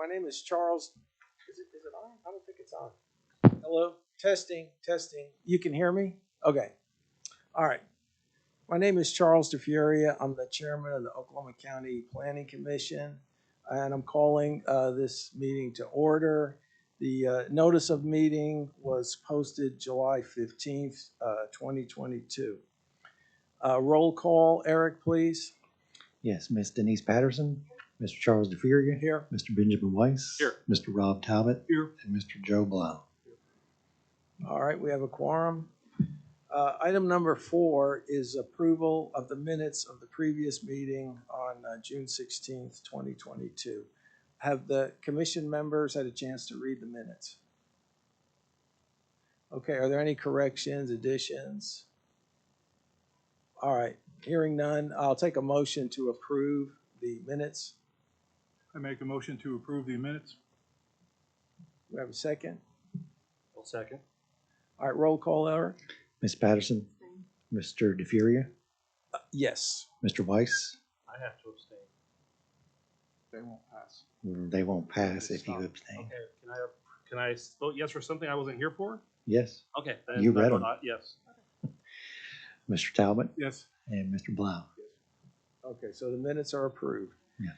My name is Charles. Is it on? I don't think it's on. Hello? Testing, testing. You can hear me? Okay. All right. My name is Charles DeFuria. I'm the chairman of the Oklahoma County Planning Commission, and I'm calling this meeting to order. The notice of meeting was posted July 15th, 2022. Roll call, Eric, please. Yes, Miss Denise Patterson, Mr. Charles DeFuria, Here. Mr. Benjamin Weiss, Here. Mr. Rob Talbot, Here. and Mr. Joe Blau. All right, we have a quorum. Item number 4 is approval of the minutes of the previous meeting on June 16th, 2022. Have the commission members had a chance to read the minutes? Okay, are there any corrections, additions? All right, hearing none, I'll take a motion to approve the minutes. I make a motion to approve the minutes. We have a second? I'll second. All right, roll call, Eric? Miss Patterson, Mr. DeFuria, Yes. Mr. Weiss. I have to abstain. They won't pass. They won't pass if you abstain. Okay, can I vote yes for something I wasn't here for? Yes, Okay. Then You I read vote them. Yes. Mr. Talbot Yes. and Mr. Blau. Okay, so the minutes are approved. Yeah.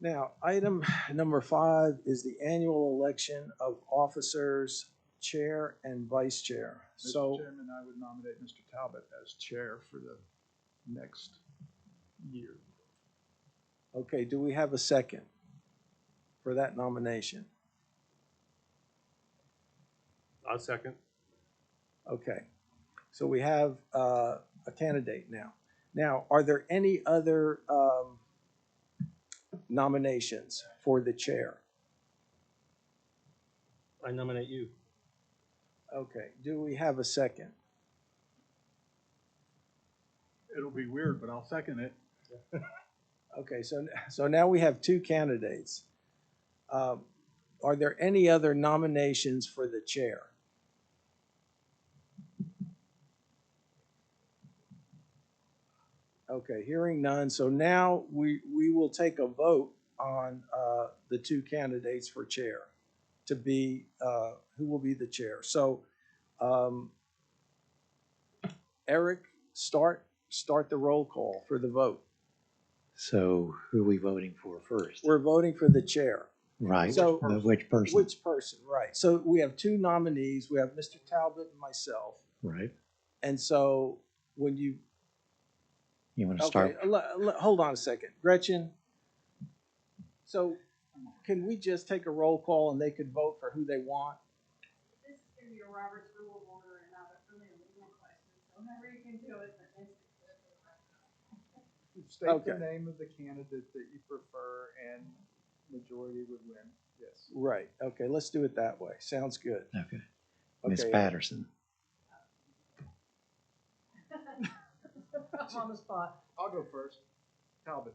Now, item number 5 is the annual election of officers, chair and vice chair. So, Mr. Chairman, I would nominate Mr. Talbot as chair for the next year. okay, do we have a second for that nomination? I'll second. Okay, so we have a candidate now. Now, are there any other nominations for the chair? I nominate you. Okay, do we have a second? It'll be weird, but I'll second it. Okay, so now we have 2 candidates. Are there any other nominations for the chair? Okay, hearing none. So now we will take a vote on the 2 candidates for chair to be who will be the chair. So Eric, start the roll call for the vote. So who are we voting for first? We're voting for the chair. Right, So- but which person? Which person, right. So we have 2 nominees. We have Mr. Talbot and myself. Right, And so when you, you want to okay, start? hold on a second. Gretchen, so can we just take a roll call and they could vote for who they want? This is gonna be a Robert's Rule of Order and not really a legal question, so however you can do it, but it's. State Okay. the name of the candidate that you prefer and majority would win. Yes. Right, okay, let's do it that way. Sounds good. Okay, Miss Okay. Patterson. I'm on the spot. I'll go first. Talbot.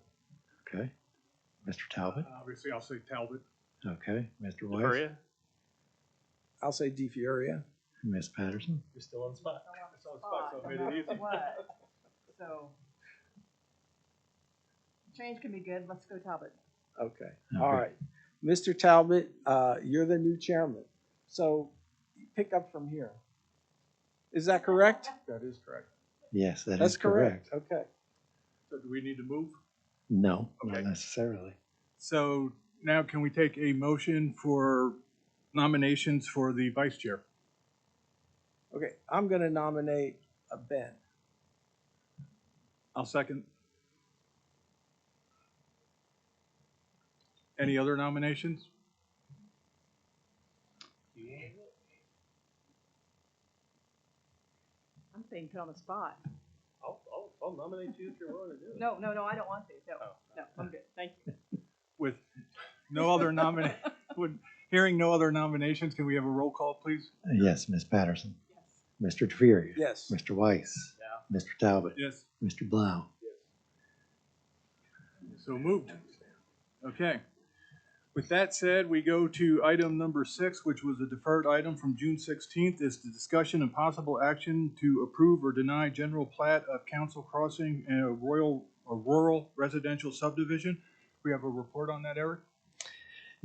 Okay, Mr. Talbot. Obviously, I'll say Talbot. Okay, Mr. Weiss. Maria? I'll say DeFuria. Miss Patterson. You're still on the spot. It's on the spot, so I made it easy. What? So. Change can be good. Let's go Talbot. Okay, all right. Mr. Talbot, you're the new chairman. So pick up from here. Is that correct? That is correct. Yes, that That's is correct. Okay. So do we need to move? No, Okay. not necessarily. So now can we take a motion for nominations for the vice chair? Okay, I'm gonna nominate Ben. I'll second. Any other nominations? I'm saying put on the spot. I'll nominate you if you're willing to do it. No, I don't want to. No, I'm good. Thank you. With no other hearing no other nominations, can we have a roll call, please? Yes, Miss Patterson. Yes. Mr. DeFuria. Yes. Mr. Weiss. Yeah. Mr. Talbot. Yes. Mr. Blau. So moved. Okay. With that said, we go to item number 6, which was a deferred item from June 16th. Is the discussion and possible action to approve or deny general plat of Council Crossing and a rural residential subdivision. We have a report on that, Eric?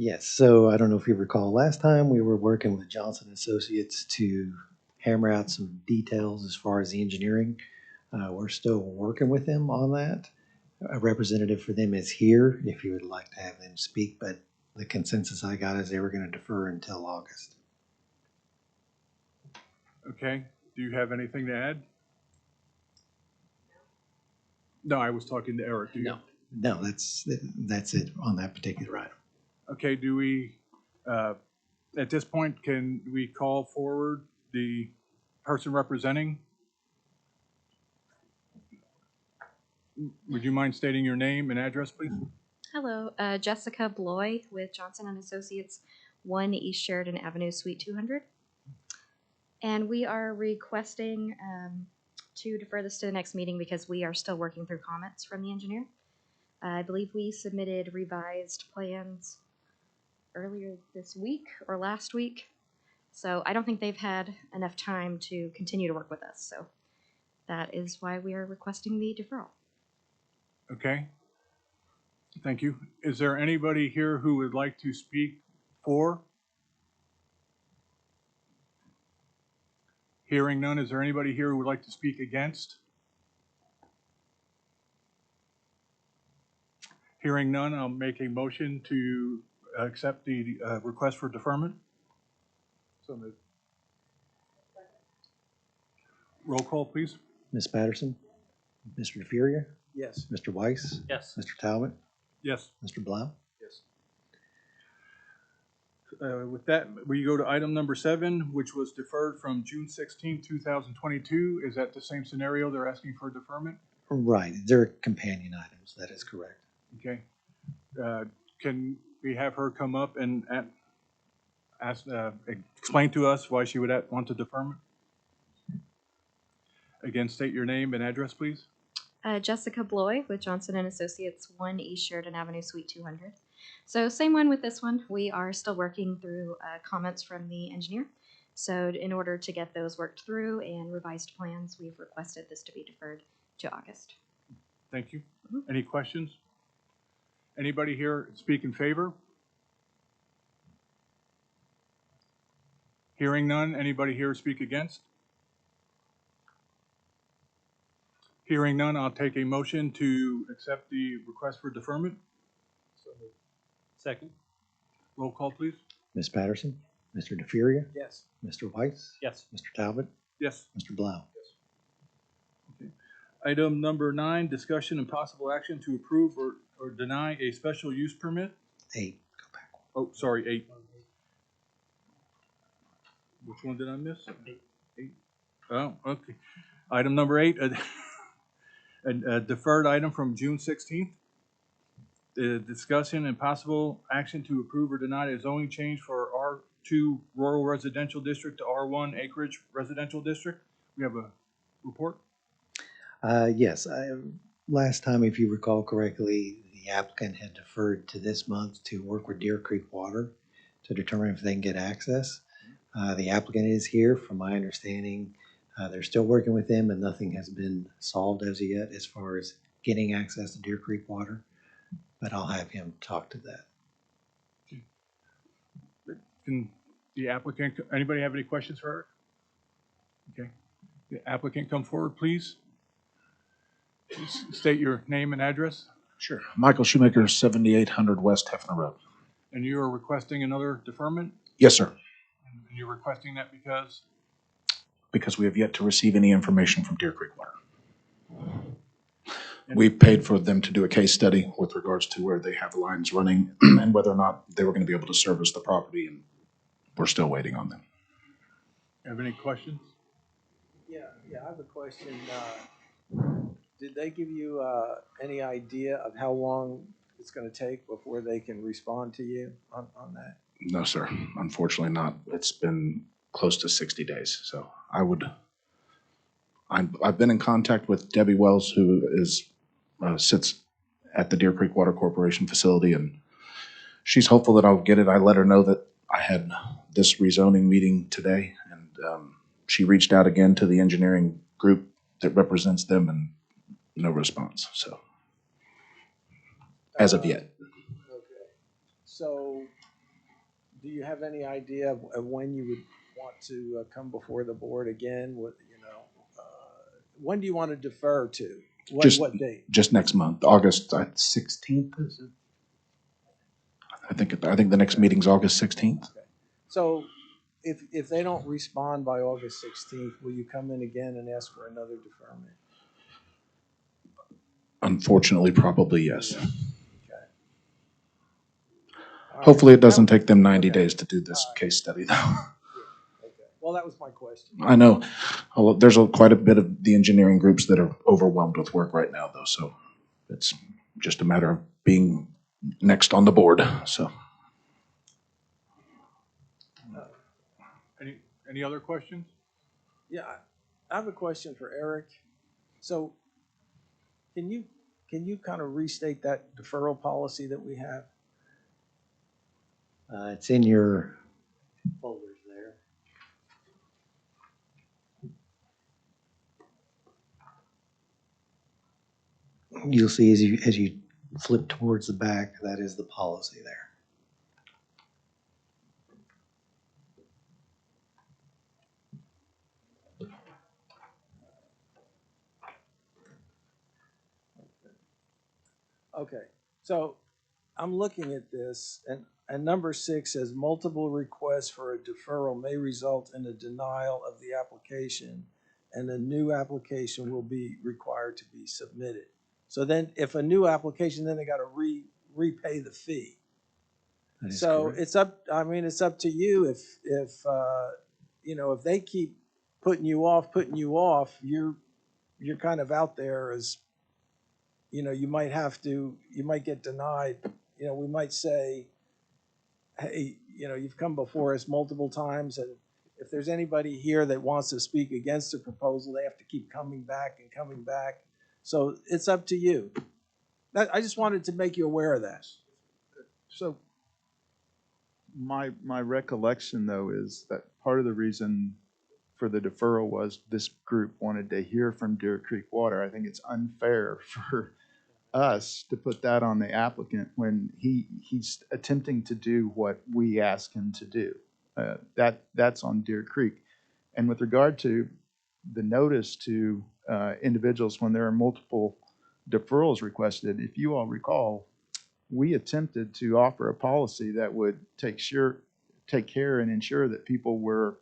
Yes, so I don't know if you recall, last time we were working with Johnson Associates to hammer out some details as far as the engineering. We're still working with them on that. A representative for them is here if you would like to have them speak, but the consensus I got is they were going to defer until August. Okay, do you have anything to add? No, I was talking to Eric. Do you? No, that's it on that particular item. Okay, do we, at this point, can we call forward the person representing? Would you mind stating your name and address, please? Hello, Jessica Bloy with Johnson and Associates, 1 East Sheridan Avenue, Suite 200. And we are requesting to defer this to the next meeting because we are still working through comments from the engineer. I believe we submitted revised plans earlier this week or last week. So I don't think they've had enough time to continue to work with us. So that is why we are requesting the deferral. Okay. Thank you. Is there anybody here who would like to speak for? Hearing none, is there anybody here who would like to speak against? Hearing none, I'll make a motion to accept the request for deferment. So moved. Roll call, please. Ms. Patterson, Mr. DeFuria, Yes. Mr. Weiss, Yes. Mr. Talbot, Yes. Mr. Blau. Yes. With that, we go to item number 7, which was deferred from June 16, 2022. Is that the same scenario? They're asking for deferment? Right, they're companion items, that is correct. Okay. Can we have her come up and explain to us why she would want to deferment? Again, state your name and address, please. Jessica Bloy with Johnson and Associates, 1 East Sheridan Avenue, Suite 200. So same one with this one. We are still working through comments from the engineer. So in order to get those worked through and revised plans, we've requested this to be deferred to August. Thank you. Any questions? Anybody here speak in favor? Hearing none. Anybody here speak against? Hearing none, I'll take a motion to accept the request for deferment. Second? Roll call, please. Ms. Patterson, Mr. DeFuria, Yes. Mr. Weiss, Yes. Mr. Talbot, Yes. Mr. Blau. Item number 9, discussion and possible action to approve or deny a special use permit. 8, go back. Oh, sorry, 8. Which one did I miss? 8. Oh, okay. Item number 8, a deferred item from June 16th. The discussion and possible action to approve or deny a zoning change for R2 Rural Residential District to R1 Acreage Residential District. We have a report. Yes, last time, if you recall correctly, the applicant had deferred to this month to work with Deer Creek Water to determine if they can get access. The applicant is here, from my understanding. They're still working with them, and nothing has been solved as of yet as far as getting access to Deer Creek Water, but I'll have him talk to that. Can the applicant, anybody have any questions for her? Okay. The applicant come forward, please. State your name and address. Sure. Michael Shoemaker, 7800 West Hefner Road. And you are requesting another deferment? Yes, sir. And you're requesting that because? Because we have yet to receive any information from Deer Creek Water. We paid for them to do a case study with regards to where they have lines running and whether or not they were going to be able to service the property, and we're still waiting on them. Have any questions? Yeah, I have a question. Did they give you any idea of how long it's going to take before they can respond to you on that? No, sir. Unfortunately not. It's been close to 60 days. So I've been in contact with Debbie Wells, who sits at the Deer Creek Water Corporation facility, and she's hopeful that I'll get it. I let her know that I had this rezoning meeting today, and she reached out again to the engineering group that represents them, and no response. So as of yet. Okay. So do you have any idea of when you would want to come before the board again? When do you want to defer to? What date? Just next month, August 16th, is it? I think the next meeting's August 16th. Okay. So if they don't respond by August 16th, will you come in again and ask for another deferment? Unfortunately, probably yes. Okay. All right. Hopefully, it doesn't take them 90 Okay. days to do this case study, though. Okay. Well, that was my question. I know there's quite a bit of the engineering groups that are overwhelmed with work right now, though, so it's just a matter of being next on the board, so. Any other questions? Yeah, I have a question for Eric. So can you kind of restate that deferral policy that we have? It's in your folders there. You'll see as you flip towards the back, that is the policy there. Okay, so I'm looking at this, and number 6 says multiple requests for a deferral may result in a denial of the application, and a new application will be required to be submitted. So then, if a new application, then they got to repay the fee. That is So correct. it's up. I mean, it's up to you. If if they keep putting you off, you're kind of out there as, you might get denied. We might say, hey, you've come before us multiple times, and if there's anybody here that wants to speak against the proposal, they have to keep coming back and coming back. So it's up to you. I just wanted to make you aware of that. So my recollection, though, is that part of the reason for the deferral was this group wanted to hear from Deer Creek Water. I think it's unfair for us to put that on the applicant when he's attempting to do what we ask him to do. That's on Deer Creek. And with regard to the notice to individuals when there are multiple deferrals requested, if you all recall, we attempted to offer a policy that would take care and ensure that people were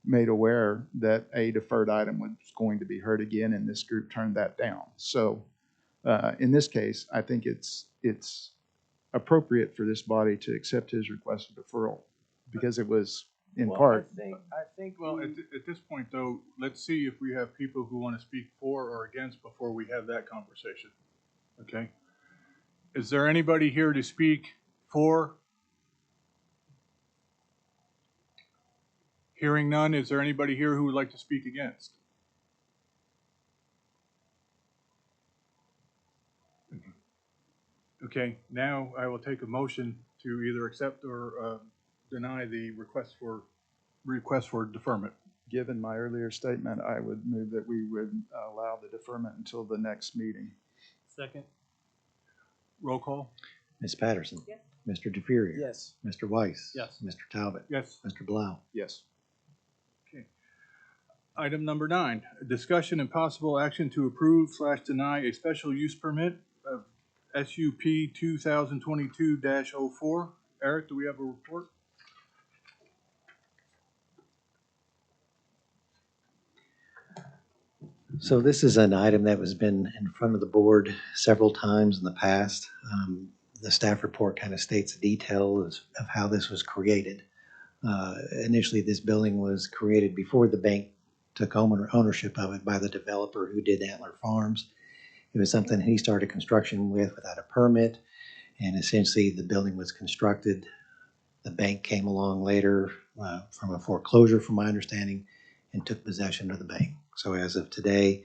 made aware that a deferred item was going to be heard again, and this group turned that down. So in this case, I think it's appropriate for this body to accept his request of deferral because it was in part. I think. Well, at this point, though, let's see if we have people who want to speak for or against before we have that conversation. Okay? Is there anybody here to speak for? Hearing none, is there anybody here who would like to speak against? Okay, now I will take a motion to either accept or deny the request for deferment. Given my earlier statement, I would move that we would allow the deferment until the next meeting. Second. Roll call? Ms. Patterson. Yes. Mr. DeFuria. Yes. Mr. Weiss. Yes. Mr. Talbot. Yes. Mr. Blau. Yes. Item number 9, discussion and possible action to approve/deny a special use permit of SUP 2022-04. Eric, do we have a report? So this is an item that has been in front of the board several times in the past. The staff report kind of states the details of how this was created. Initially, this building was created before the bank took ownership of it by the developer who did Antler Farms. It was something he started construction with without a permit, and essentially the building was constructed. The bank came along later from a foreclosure, from my understanding, and took possession of the bank. So as of today,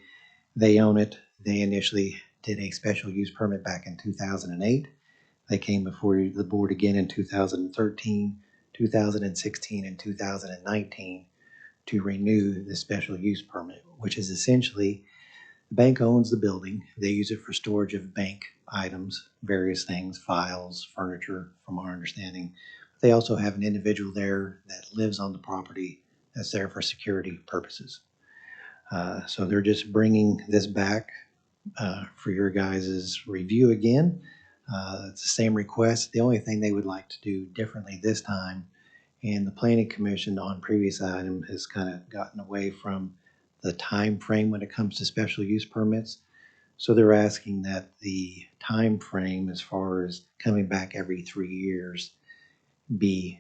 they own it. They initially did a special use permit back in 2008. They came before the board again in 2013, 2016, and 2019 to renew the special use permit, which is essentially the bank owns the building. They use it for storage of bank items, various things, files, furniture, from our understanding. They also have an individual there that lives on the property that's there for security purposes. So they're just bringing this back for your guys' review again. It's the same request. The only thing they would like to do differently this time, and the planning commission on previous item has kind of gotten away from the time frame when it comes to special use permits. So they're asking that the time frame as far as coming back every 3 years be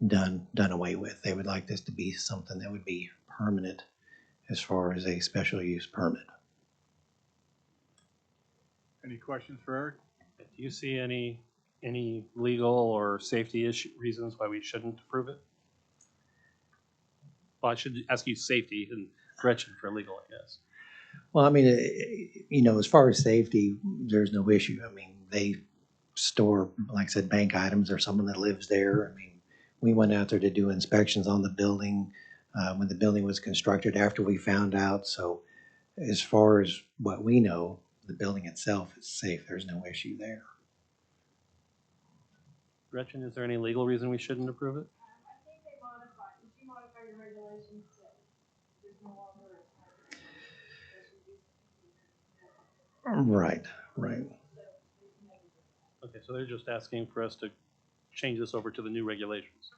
done away with. They would like this to be something that would be permanent as far as a special use permit. Any questions for Eric? Do you see any legal or safety issue, reasons why we shouldn't approve it? Well, I should ask you safety and Gretchen for legal, I guess. Well, I mean, as far as safety, there's no issue. I mean, they store, like I said, bank items. There's someone that lives there. I mean, we went out there to do inspections on the building when the building was constructed after we found out. So as far as what we know, the building itself is safe. There's no issue there. Gretchen, is there any legal reason we shouldn't approve it? I think they modified, did you modify your regulations to, there's no longer a special use? Right, right. Okay, so they're just asking for us to change this over to the new regulations.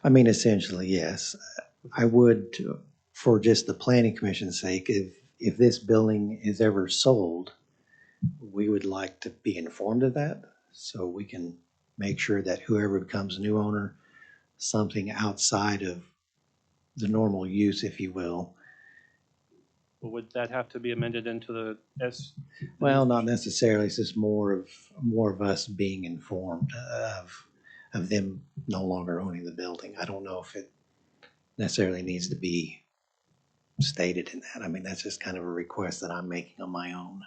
I mean, essentially, yes. I would, for just the planning commission's sake, if this building is ever sold, we would like to be informed of that so we can make sure that whoever becomes a new owner, something outside of the normal use, if you will. But would that have to be amended into the S? Well, not necessarily. It's just more of us being informed of them no longer owning the building. I don't know if it necessarily needs to be stated in that. I mean, that's just kind of a request that I'm making on my own.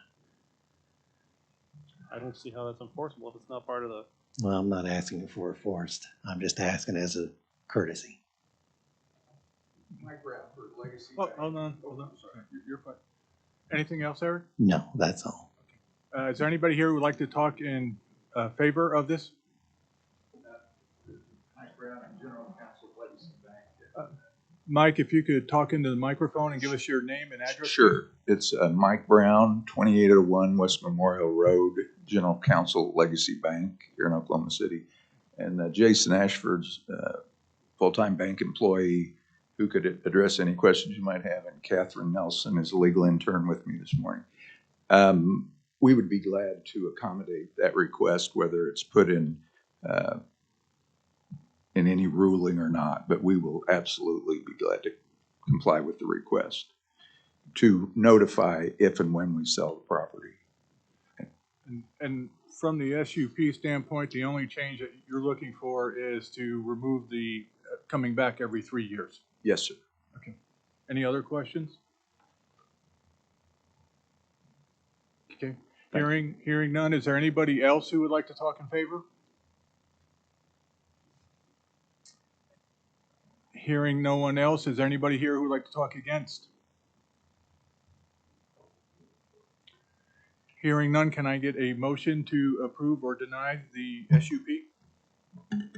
I don't see how that's enforceable if it's not part of the. Well, I'm not asking for it forced. I'm just asking as a courtesy. Mike Bradford, Legacy. Oh, hold on. Sorry. You're fine. Anything else, Eric? No, that's all. Is there anybody here who would like to talk in favor of this? Mike Brown, General Counsel, Legacy Bank. Mike, if you could talk into the microphone and give us your name and address. Sure. It's Mike Brown, 2801 West Memorial Road, General Counsel, Legacy Bank here in Oklahoma City. And Jason Ashford's full-time bank employee who could address any questions you might have. And Catherine Nelson is a legal intern with me this morning. We would be glad to accommodate that request, whether it's put in any ruling or not, but we will absolutely be glad to comply with the request to notify if and when we sell the property. And from the SUP standpoint, the only change that you're looking for is to remove the coming back every 3 years. Yes, sir. Okay. Any other questions? Okay. Hearing none, is there anybody else who would like to talk in favor? Hearing no one else, is there anybody here who would like to talk against? Hearing none, can I get a motion to approve or deny the SUP?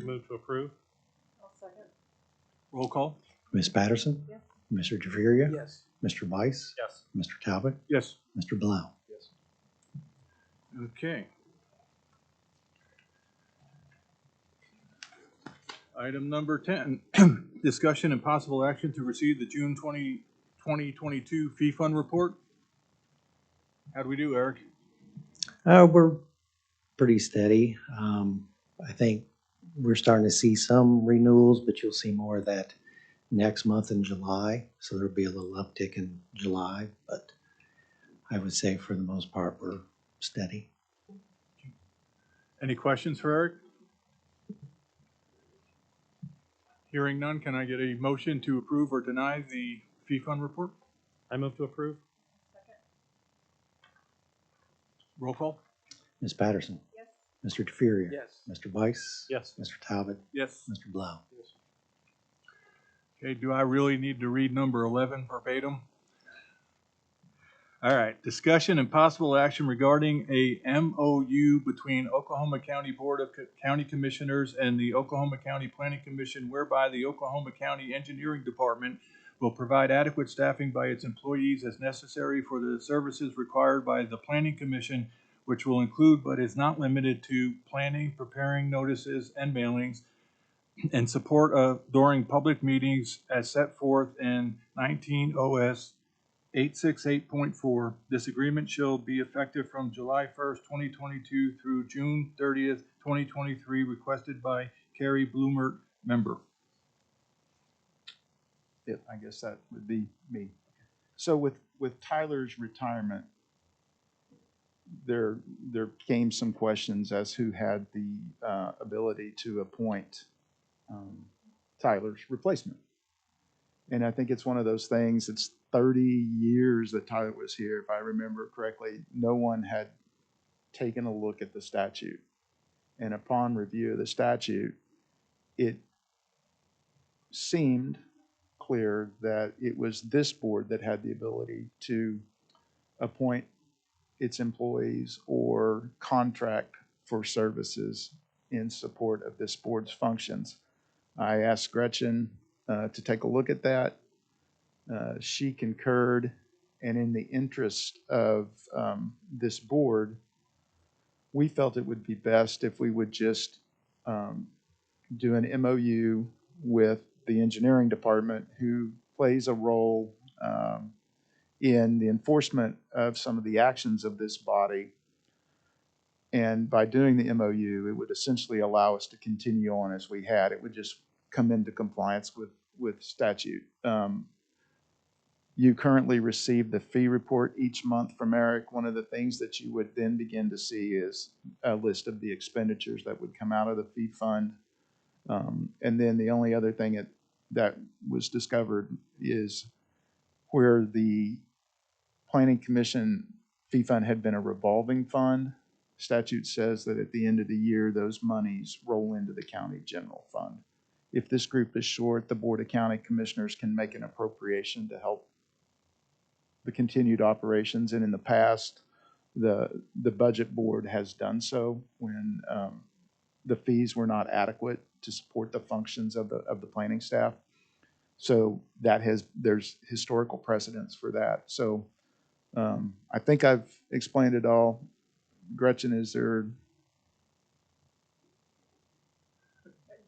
Move to approve. I'll second. Roll call? Ms. Patterson? Yes. Mr. Javiria? Yes. Mr. Weiss? Yes. Mr. Talbot? Yes. Mr. Blau? Yes. Okay. Item number 10, discussion and possible action to receive the June 2022 fee fund report. How do we do, Eric? We're pretty steady. I think we're starting to see some renewals, but you'll see more of that next month in July. So there'll be a little uptick in July, but I would say for the most part, we're steady. Any questions for Eric? Hearing none, can I get a motion to approve or deny the fee fund report? I move to approve. Roll call? Ms. Patterson? Yes. Mr. DeFuria? Yes. Mr. Weiss? Yes. Mr. Talbot? Yes. Mr. Blau? Okay, do I really need to read number 11 verbatim? All right, discussion and possible action regarding a MOU between Oklahoma County Board of County Commissioners and the Oklahoma County Planning Commission, whereby the Oklahoma County Engineering Department will provide adequate staffing by its employees as necessary for the services required by the Planning Commission, which will include but is not limited to planning, preparing notices and mailings, and support of during public meetings as set forth in 19 OS 868.4. This agreement shall be effective from July 1st, 2022 through June 30th, 2023, requested by Carrie Bloomer, member. I guess that would be me. So with Tyler's retirement, there came some questions as who had the ability to appoint Tyler's replacement. And I think it's one of those things, it's 30 years that Tyler was here, if I remember correctly. No one had taken a look at the statute. And upon review of the statute, it seemed clear that it was this board that had the ability to appoint its employees or contract for services in support of this board's functions. I asked Gretchen to take a look at that. She concurred, and in the interest of this board, we felt it would be best if we would just do an MOU with the engineering department, who plays a role in the enforcement of some of the actions of this body. And by doing the MOU, it would essentially allow us to continue on as we had. It would just come into compliance with statute. You currently receive the fee report each month from Eric. One of the things that you would then begin to see is a list of the expenditures that would come out of the fee fund. And then the only other thing that was discovered is where the Planning Commission fee fund had been a revolving fund. Statute says that at the end of the year, those monies roll into the county general fund. If this group is short, the Board of County Commissioners can make an appropriation to help the continued operations. And in the past, the budget board has done so when the fees were not adequate to support the functions of the planning staff. So there's historical precedence for that. So I think I've explained it all. Gretchen, is there?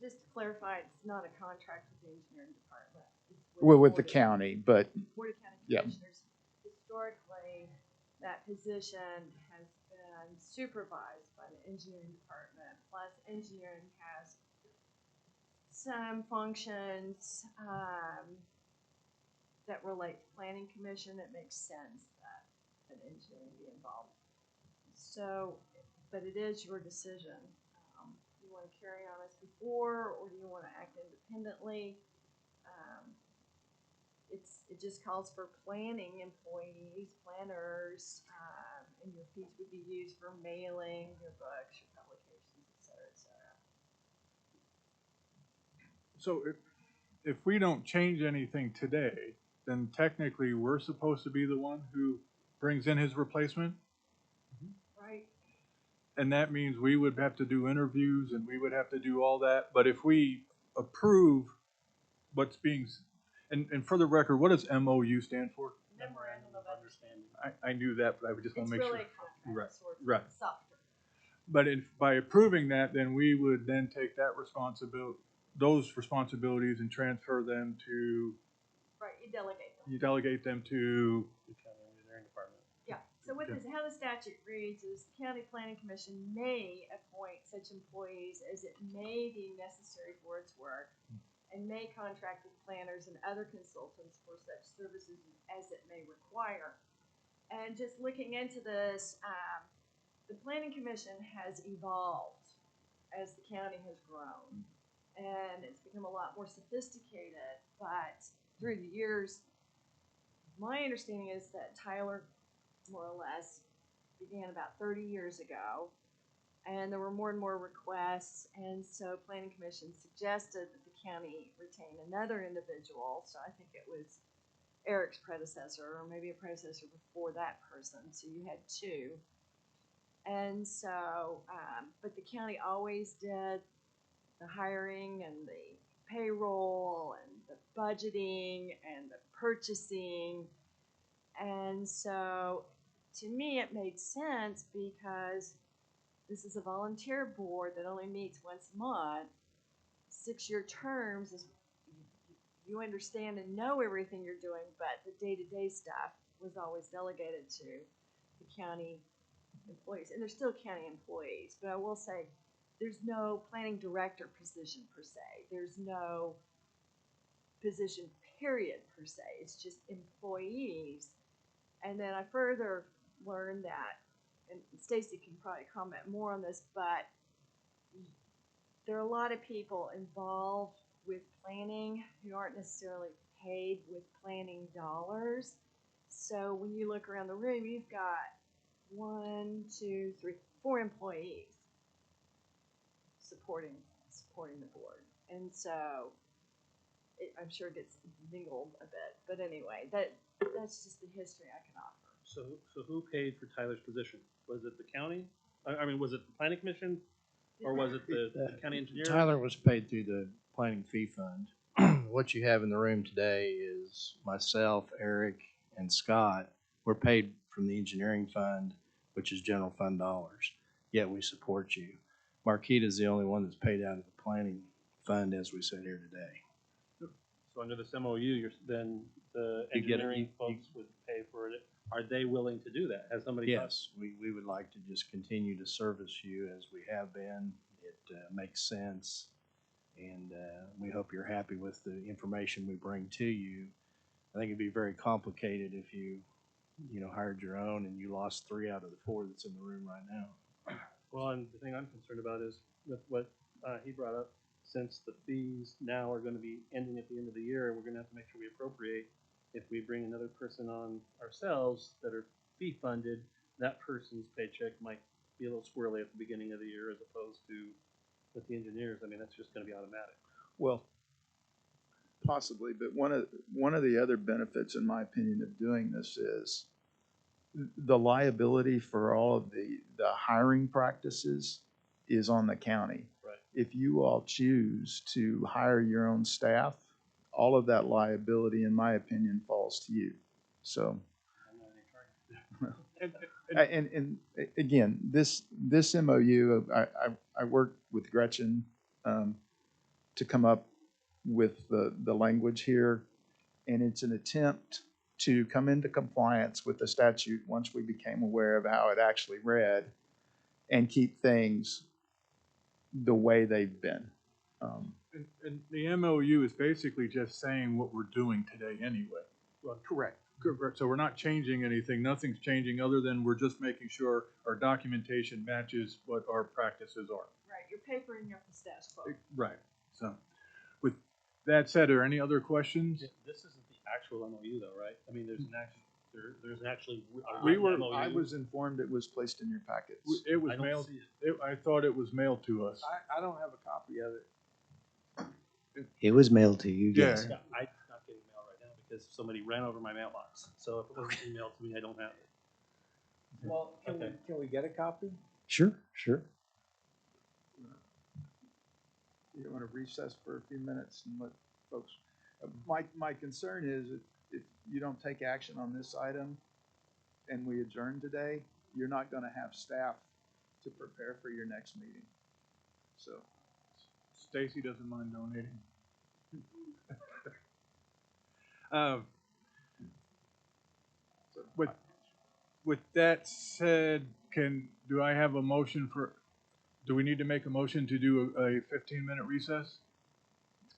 Just to clarify, it's not a contract with the engineering department. It's Well, with the Board of- county, but Board of County yeah. Commissioners. Historically, that position has been supervised by the engineering department, plus engineering has some functions that relate to planning commission. It makes sense that an engineering be involved. So, but it is your decision. Do you want to carry on as before, or do you want to act independently? It just calls for planning employees, planners, and your fees would be used for mailing your books, your publications, et cetera, et cetera. So if we don't change anything today, then technically we're supposed to be the one who brings in his replacement? Right. And that means we would have to do interviews and we would have to do all that. But if we approve what's being, and for the record, what does MOU stand for? Memorandum of Understanding. I knew that, but I just want It's to make really sure. a Right, contract, sort of right. softer. But by approving that, then we would then take that those responsibilities and transfer them to, Right, you delegate them. you delegate them to, The county engineering department. Yeah, so what this, how the statute reads is the county planning commission may appoint such employees as it may be necessary for its work, and may contract with planners and other consultants for such services as it may require. And just looking into this, the planning commission has evolved as the county has grown, and it's become a lot more sophisticated. But through the years, my understanding is that Tyler, more or less, began about 30 years ago, and there were more and more requests, and so Planning Commission suggested that the county retain another individual. So I think it was Eric's predecessor, or maybe a predecessor before that person, so you had two. And so, but the county always did the hiring and the payroll and the budgeting and the purchasing. And so, to me, it made sense because this is a volunteer board that only meets once a month. 6-year terms is, you understand and know everything you're doing, but the day-to-day stuff was always delegated to the county employees, and they're still county employees. But I will say, there's no planning director position per se. There's no position period per se. It's just employees. And then I further learned that, and Stacy can probably comment more on this, but there are a lot of people involved with planning who aren't necessarily paid with planning dollars. So when you look around the room, you've got 4 employees supporting the board. And so I'm sure it gets mingled a bit, but anyway, that's just the history I can offer. So who paid for Tyler's position? Was it the county? I mean, was it the planning commission? Or was it the county engineer? Tyler was paid through the planning fee fund. What you have in the room today is myself, Eric, and Scott. We're paid from the engineering fund, which is general fund dollars, yet we support you. Marquita's the only one that's paid out of the planning fund, as we sit here today. So under this MOU, then the You get it, engineering folks would pay for it. Are they willing to do that? Has somebody? Yes, we would like to just continue to service you as we have been. It makes sense, and we hope you're happy with the information we bring to you. I think it'd be very complicated if you hired your own and you lost 3 out of the 4 that's in the room right now. Well, and the thing I'm concerned about is with what he brought up, since the fees now are going to be ending at the end of the year, we're going to have to make sure we appropriate. If we bring another person on ourselves that are fee funded, that person's paycheck might be a little squirrely at the beginning of the year as opposed to with the engineers. I mean, that's just going to be automatic. Well, possibly, but one of the other benefits, in my opinion, of doing this is the liability for all of the hiring practices is on the county. Right. If you all choose to hire your own staff, all of that liability, in my opinion, falls to you. So, and again, this MOU, I worked with Gretchen to come up with the language here, and it's an attempt to come into compliance with the statute once we became aware of how it actually read, and keep things the way they've been. And the MOU is basically just saying what we're doing today anyway. Well, correct. Correct. So we're not changing anything. Nothing's changing other than we're just making sure our documentation matches what our practices are. Right, you're papering up the status quo. Right. So with that said, are any other questions? This isn't the actual MOU though, right? I mean, there's an actually I was informed it was placed in your packets. It was I don't mailed. see it. I thought it was mailed to us. I don't have a copy of it. It was mailed to you, Yeah. yes. Yeah, I'm not getting mail right now because somebody ran over my mailbox. So if it wasn't emailed to me, I don't have it. Well, can we get a copy? Sure, sure. You want to recess for a few minutes and let folks, my concern is if you don't take action on this item and we adjourn today, you're not going to have staff to prepare for your next meeting. So. Stacy doesn't mind donating. With that said, do I have a motion do we need to make a motion to do a 15-minute recess?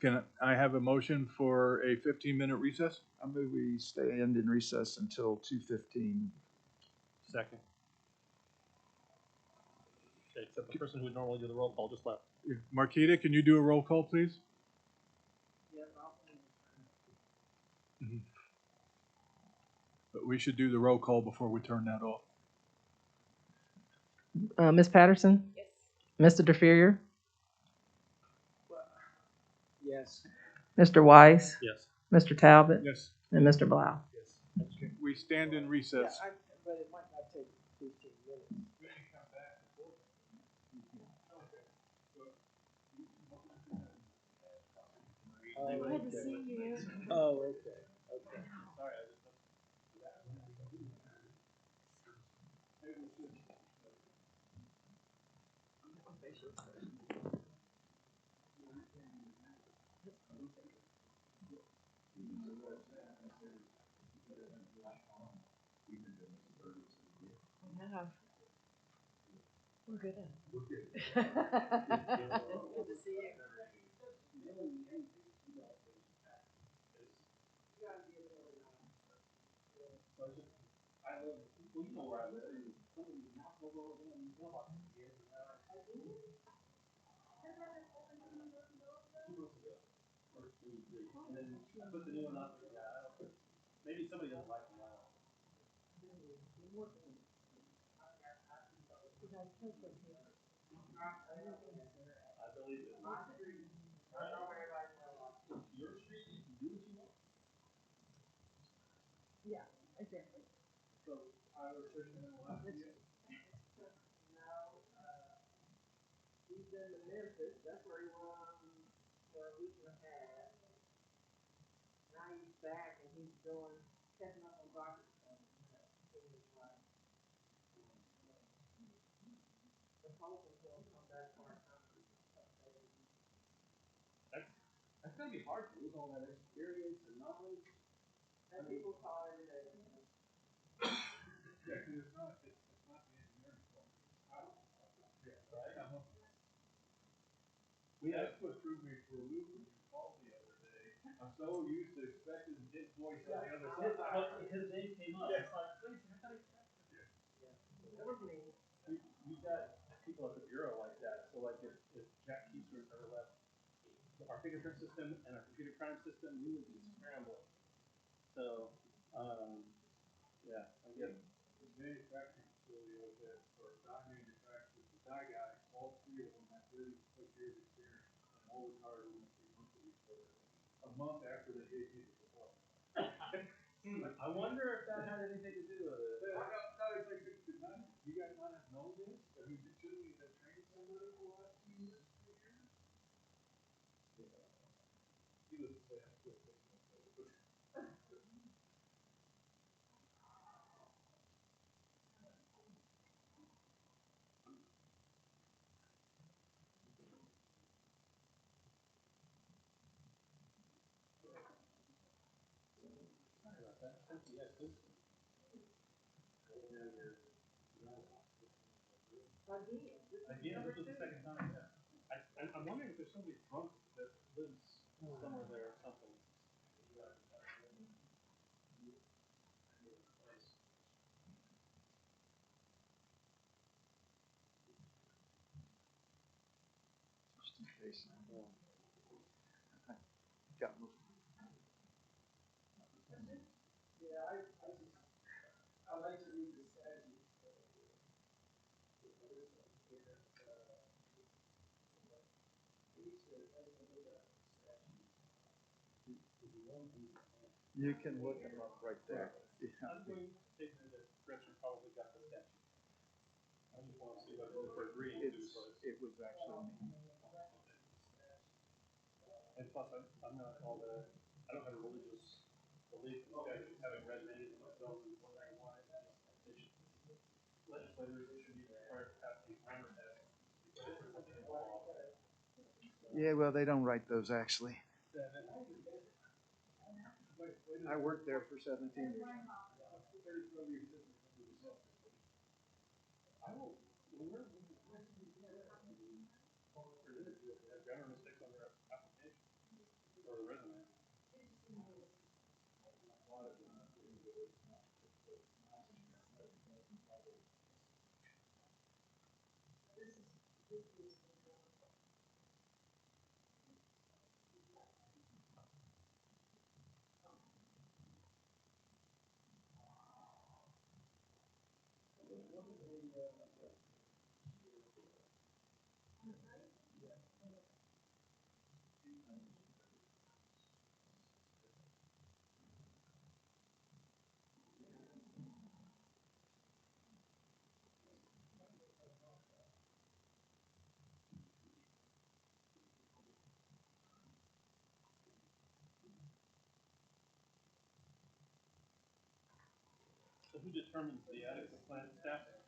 Can I have a motion for a 15-minute recess? I move we stand in recess until 2:15. Second. Okay, except the person who would normally do the roll call just left. Marquita, can you do a roll call, please? Mhm. But we should do the roll call before we turn that off. Ms. Patterson? Yes. Mr. DeFerier? Yes. Mr. Weiss? Yes. Mr. Talbot? Yes. and Mr. Blau. We stand in Yeah, recess. but it might not take 15 minutes. Oh, Glad to okay. see you. Oh, okay, okay. Yeah. We're good. Good to see you. Yeah, exactly. He's been to Memphis, that's where he was for a week and a half. Now he's back and he's doing, catching up on doctor stuff. The hope is he'll come back part-time. That's gonna be hard to lose all that experience and knowledge. And people call it a. Yeah, 'cause it's not the engineering fault. Right? We asked to approve me for Luke when you called the other day. I'm so used to expecting his voice on the other side. His name came up. Yeah. It's like, wait, I thought That was me. we got people at the bureau like that. So like if Jack Keister ever left our fingerprint system and our computer crime system, we would be scrambling. So, yeah, I get it. The manufacturing facility I was at, for die manufacturers, the die guys, all three of them had 30+ years experience. And all retired within 3 months of each other. A month after they gave me the diploma. I wonder if that had anything to do with it. No, it's like, did not, you guys not have known this? I mean, shouldn't you have trained somebody for the last 2 years, 3 years? He was the same. Sorry about that. Thank you. Yes, this. Again, this was the second time, yeah. I'm wondering if there's somebody drunk that lives somewhere there or something. Just in case. Got moved. Yeah, I like to read the statute. You can look them up right there. Yeah. I'm going to take it that Gretchen probably got the statute. I just want to see what they're agreeing to. It was actually me. And plus, I'm not all that, I don't have a religious belief in statutes, having read many of myself and wondering why legislators should be required to pass these grammar tests. Because there's something in the law. Yeah, well, they don't write those actually. I worked there for 17 years. I will, when we're, have grammar mistakes on their application or the resume. So who determines the adequate plant staffing?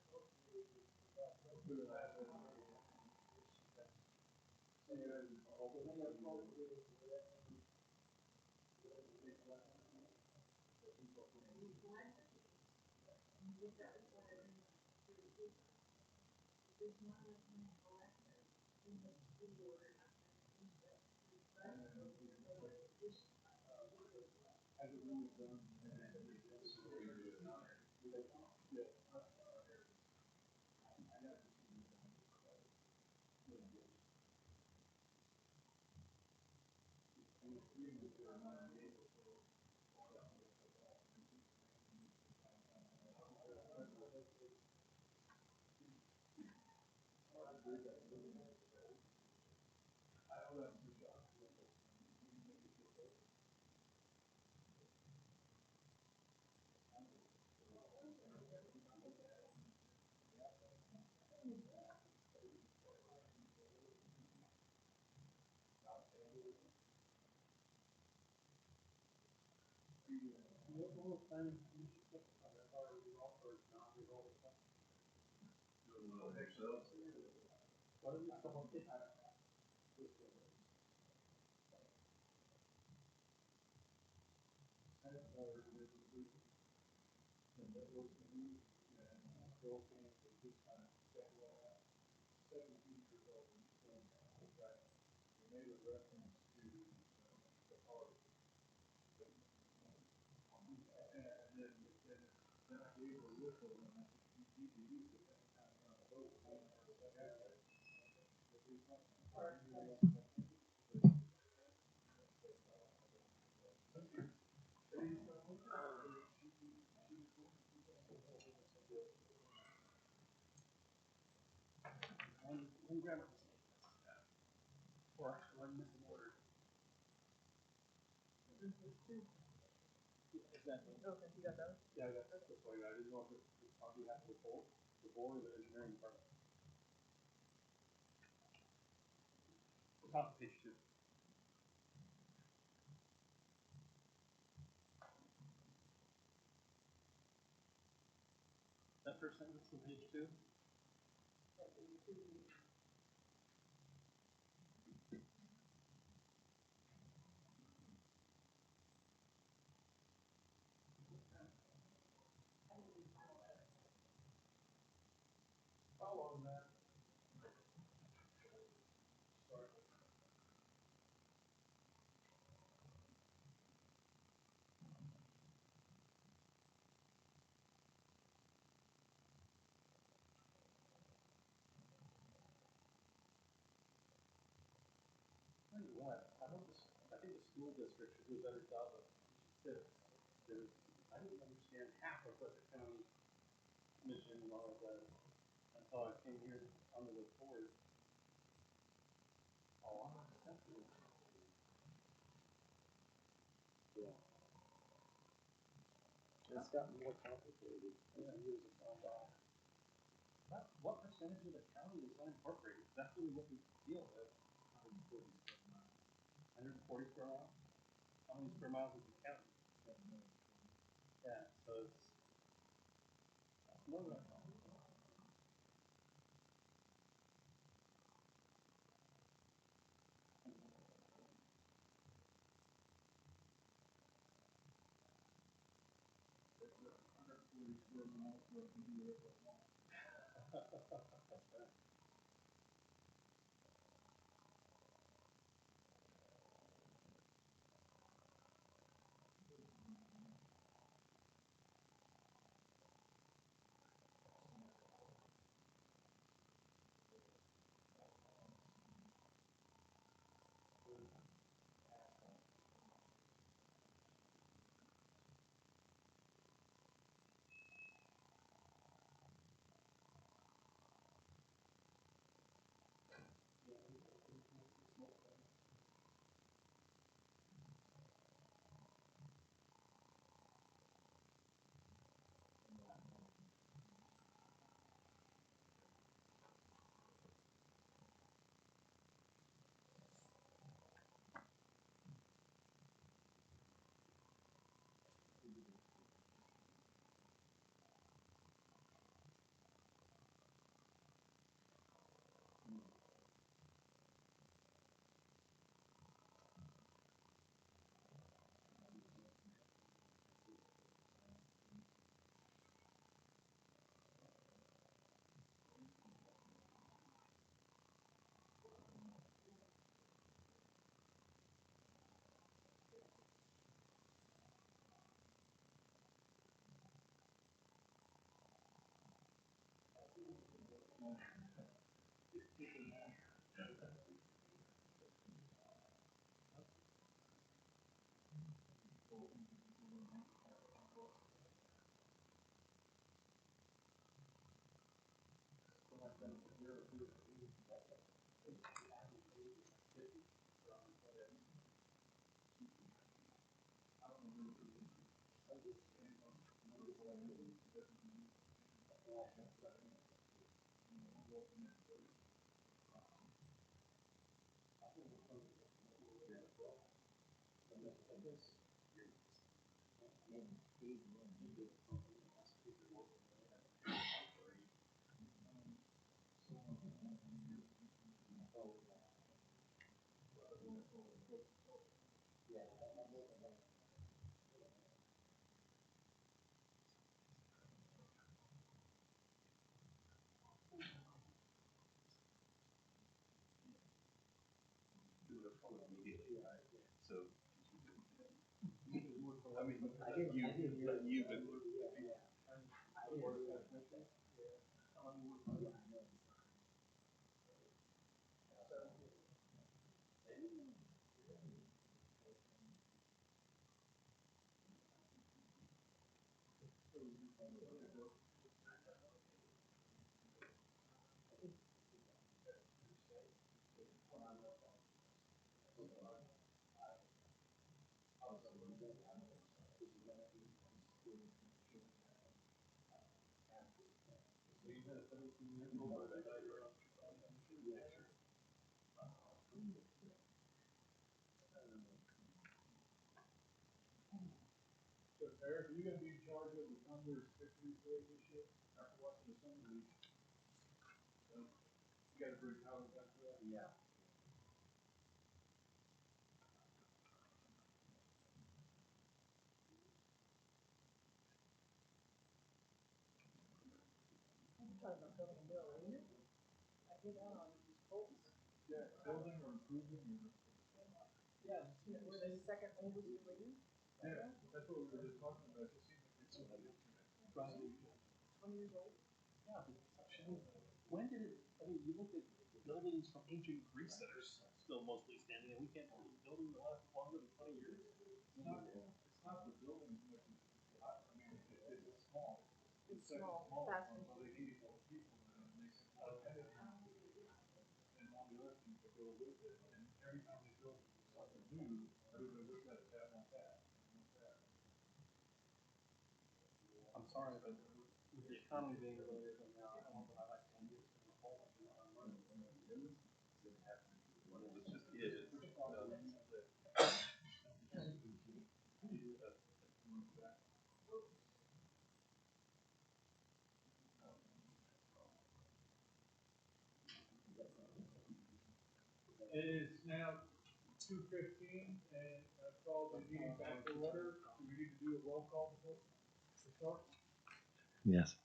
One grammar mistake. Or missing order. Exactly. Okay, you got those? Yeah, that's what I didn't know if it was on behalf of the board or the engineering department. The top of page 2. That first sentence on page 2. Follow that. Tell you what, I think the school district should do a better job of this. Because I didn't understand half of what the county mission and all of that until I came here onto the board. Oh, that's really. Yeah. It's gotten more complicated as Yeah. the years have gone by. What percentage of the county is unincorporated? That's really what we deal with. 140 square miles? How many square miles is the county? Yeah, so it's, that's another. So Eric, are you gonna be in charge of the Thunder victory parade this year after watching the Thunder League? You gotta bring Tyler back for that? Yeah. Yeah, building or improving or. Yeah, we're the second oldest arena. Yeah, that's what we were just talking about, it just seems like it's so different. Right. 20 years old? Yeah, but when did it, I mean, you look at buildings from ancient Greece that are still mostly standing, and we can't build a building that lasts longer than 20 years? It's not the building as much as, I mean, it's small. It's the second small, smallest fast one, so they need more people than it makes it more competitive. And all the other things that go with it, and every time they build something new, everybody looks at it, say, I want that, I want that. I'm sorry, but with the economy being the way it is right now, I don't know that I like to see it in the whole lot of money. It's just, it's. It is now 2:15, and I call the meeting back to order. Do we need to do a roll call before we start? Yes.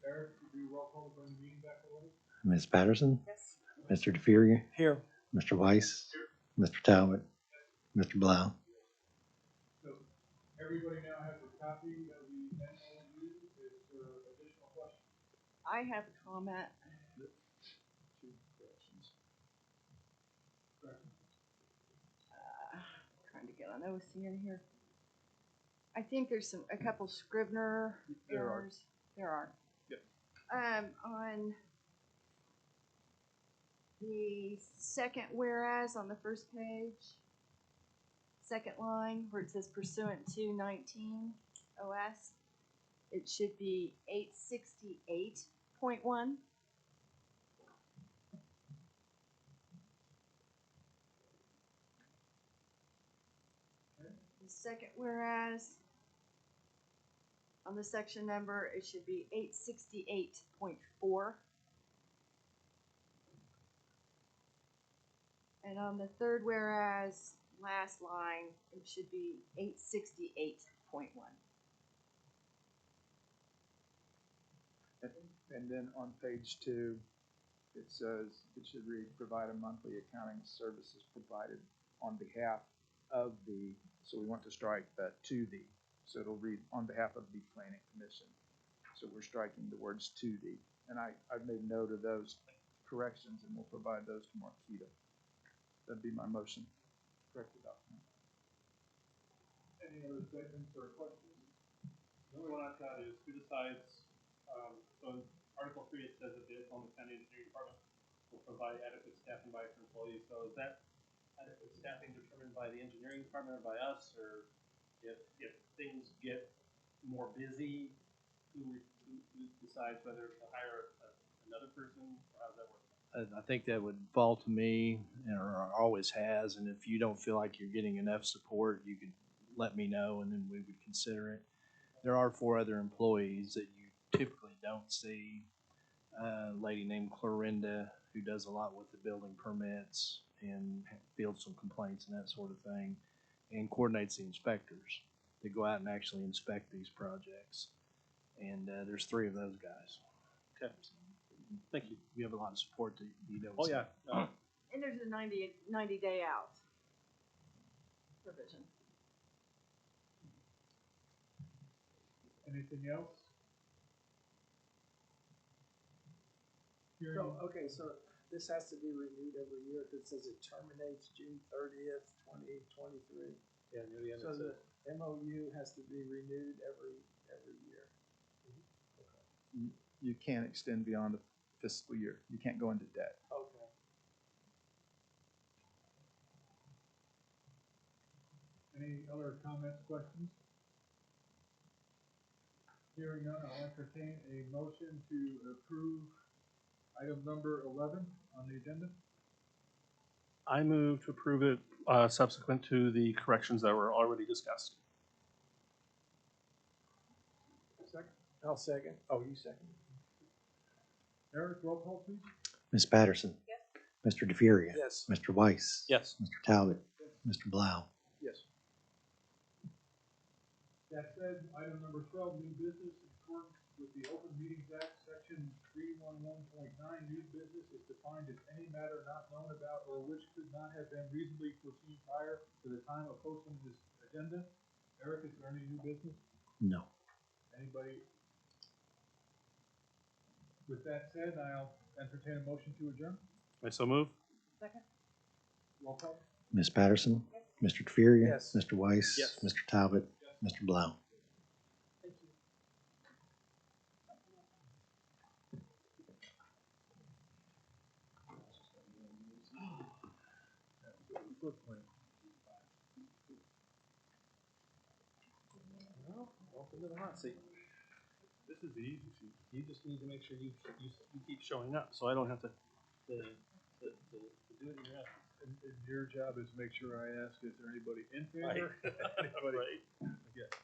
Eric, do you roll call to bring the meeting back to order? Ms. Patterson? Yes. Mr. DeFuria? Here. Mr. Weiss? Mr. Talbot? Mr. Blau? So everybody now has a copy of the MOU. Is there additional questions? I have a comment. Two corrections. Trying to get an OC in here. I think there's a couple Scrivener There are. errors. There are. Yep. On the second whereas on the first page, second line where it says pursuant to 19 OS, it should be 868.1. The second whereas on the section number, it should be 868.4. And on the third whereas, last line, it should be 868.1. And then on page 2, it says, it should read, provide a monthly accounting services provided on behalf of the, so we want to strike that to the, so it'll read on behalf of the planning commission. So we're striking the words to the. And I've made note of those corrections and will provide those to Marquita. That'd be my motion. Correct the document. Any other statements or questions? The only one I've got is who decides, so in Article 3, it says that the Oklahoma County Engineering Department will provide adequate staffing by its employees. So is that adequate staffing determined by the engineering department or by us? Or if things get more busy, who decides whether to hire another person? Or how does that work? I think that would fall to me, or always has, and if you don't feel like you're getting enough support, you could let me know, and then we would consider it. There are 4 other employees that you typically don't see. A lady named Clorinda, who does a lot with the building permits and fields some complaints and that sort of thing, and coordinates the inspectors that go out and actually inspect these projects. And there's 3 of those guys. Okay. Thank you. You have a lot of support that you don't Oh, see. yeah. And there's a 90 day out provision. Anything else? So, okay, so this has to be renewed every year, because it says it terminates June 30th, 2023. Yeah, near the end So it the says. MOU has to be renewed every year. You can't extend beyond the fiscal year. You can't go into debt. Okay. Any other comments, questions? Hearing none, I'll entertain a motion to approve item number 11 on the agenda. I move to approve it subsequent to the corrections that were already discussed. Second. I'll second. Oh, you second. Eric, roll call, please. Ms. Patterson. Yes. Mr. DeFuria. Yes. Mr. Weiss. Yes. Mr. Talbot. Mr. Blau. Yes. That said, item number 12, new business, in accordance with the Open Meetings Act, section 311.9, new business is defined as any matter not known about or which could not have been reasonably foreseen prior to the time of posting this agenda. Eric, is there any new business? No. Anybody? With that said, I'll entertain a motion to adjourn. I so move. Second. Roll call. Ms. Patterson. Mr. DeFuria. Yes. Mr. Weiss. Yes. Mr. Talbot. Mr. Blau. Thank you. Well, welcome to the hot seat. This is the easy seat. You just need to make sure you keep showing up, so I don't have to do it in your absence. And your job is to make sure I ask, is there anybody in favor? Anybody? Right. Against?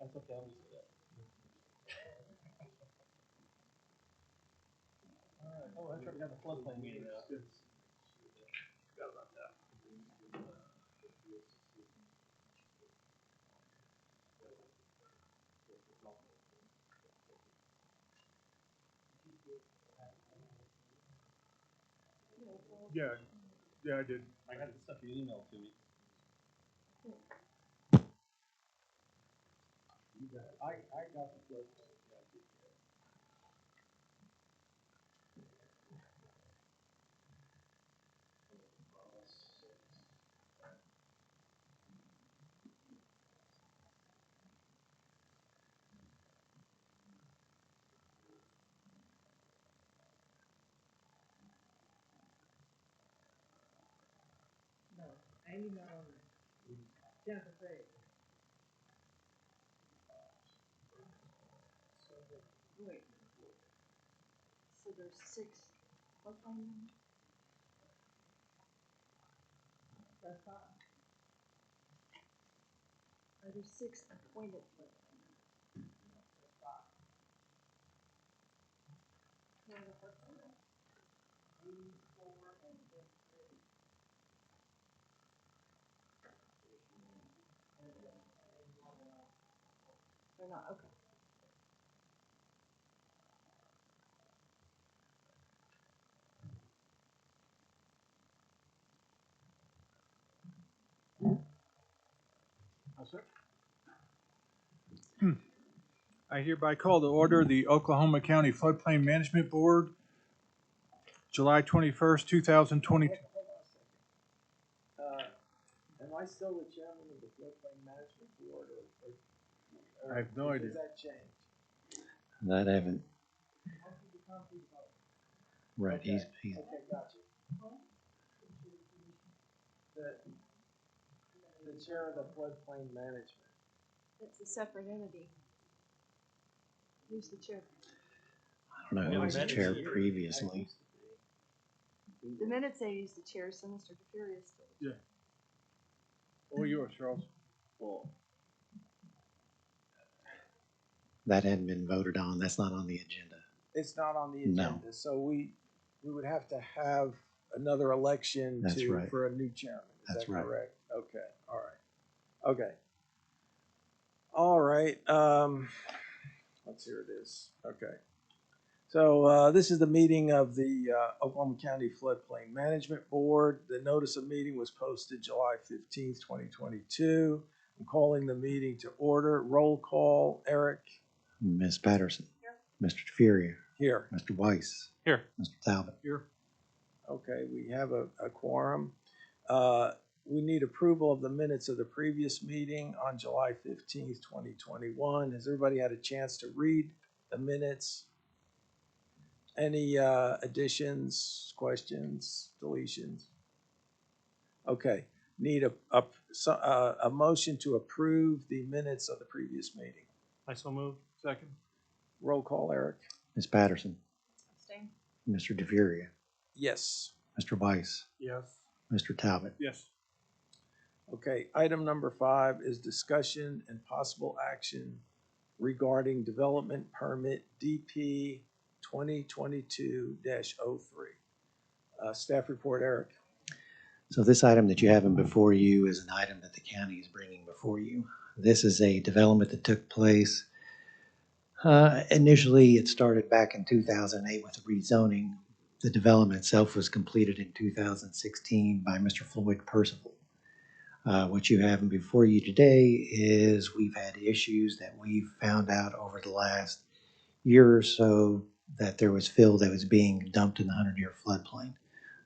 That's okay, I'll just say that. All right. Oh, that's right, we got the floodplain meeting now. Forgot about that. Yeah, yeah, I did. I got the stuff you emailed to me. I got the flood. No, Amy not on there. Jennifer Craig. Wait. So there's 6 floodplain members? That's fine. Are there 6 appointed floodplain members? Who are the first one? 2, 4, and 3. They're not, okay. All set? I hereby call to order the Oklahoma County Floodplain Management Board, July 21st, 2020. Hold on a second. Am I still the chairman of the floodplain management board or I have no idea. Does that change? That haven't, right, he's, Okay, gotcha. The chair of the floodplain management. It's a separate entity. Who's the chair? I don't know who was the chair previously. The minutes say he's the chair, so Mr. DeFuria is still. Yeah. All yours, Charles. Well, That hadn't been voted on. That's not on the agenda. it's not on the No. agenda, so we would have to have another election That's right. for a new chairman. Is That's that right. correct? Okay, all right. Okay. All right, let's hear it is. Okay. So, this is the meeting of the, Oklahoma County Floodplain Management Board. The notice of meeting was posted July 15th, 2022. I'm calling the meeting to order. Roll call, Eric, Ms. Patterson. Mr. DeFuria. here. Mr. Weiss. Here. Mr. Talbot. Here. Okay, we have a quorum. We need approval of the minutes of the previous meeting on July 15th, 2021. Has everybody had a chance to read the minutes? Any additions, questions, deletions? Okay, need a motion to approve the minutes of the previous meeting. I so moved. Second. Roll call, Eric. Ms. Patterson. Abstain. Mr. DeFuria. Yes. Mr. Weiss. Yes. Mr. Talbot. Yes. Okay, item number 5 is discussion and possible action regarding development permit DP 2022-03. Staff report, Eric. So this item that you have in before you is an item that the county is bringing before you. This is a development that took place. Initially, it started back in 2008 with rezoning. The development itself was completed in 2016 by Mr. Floyd Percival. What you have before you today is we've had issues that we've found out over the last year or so that there was fill that was being dumped in the 100-year floodplain.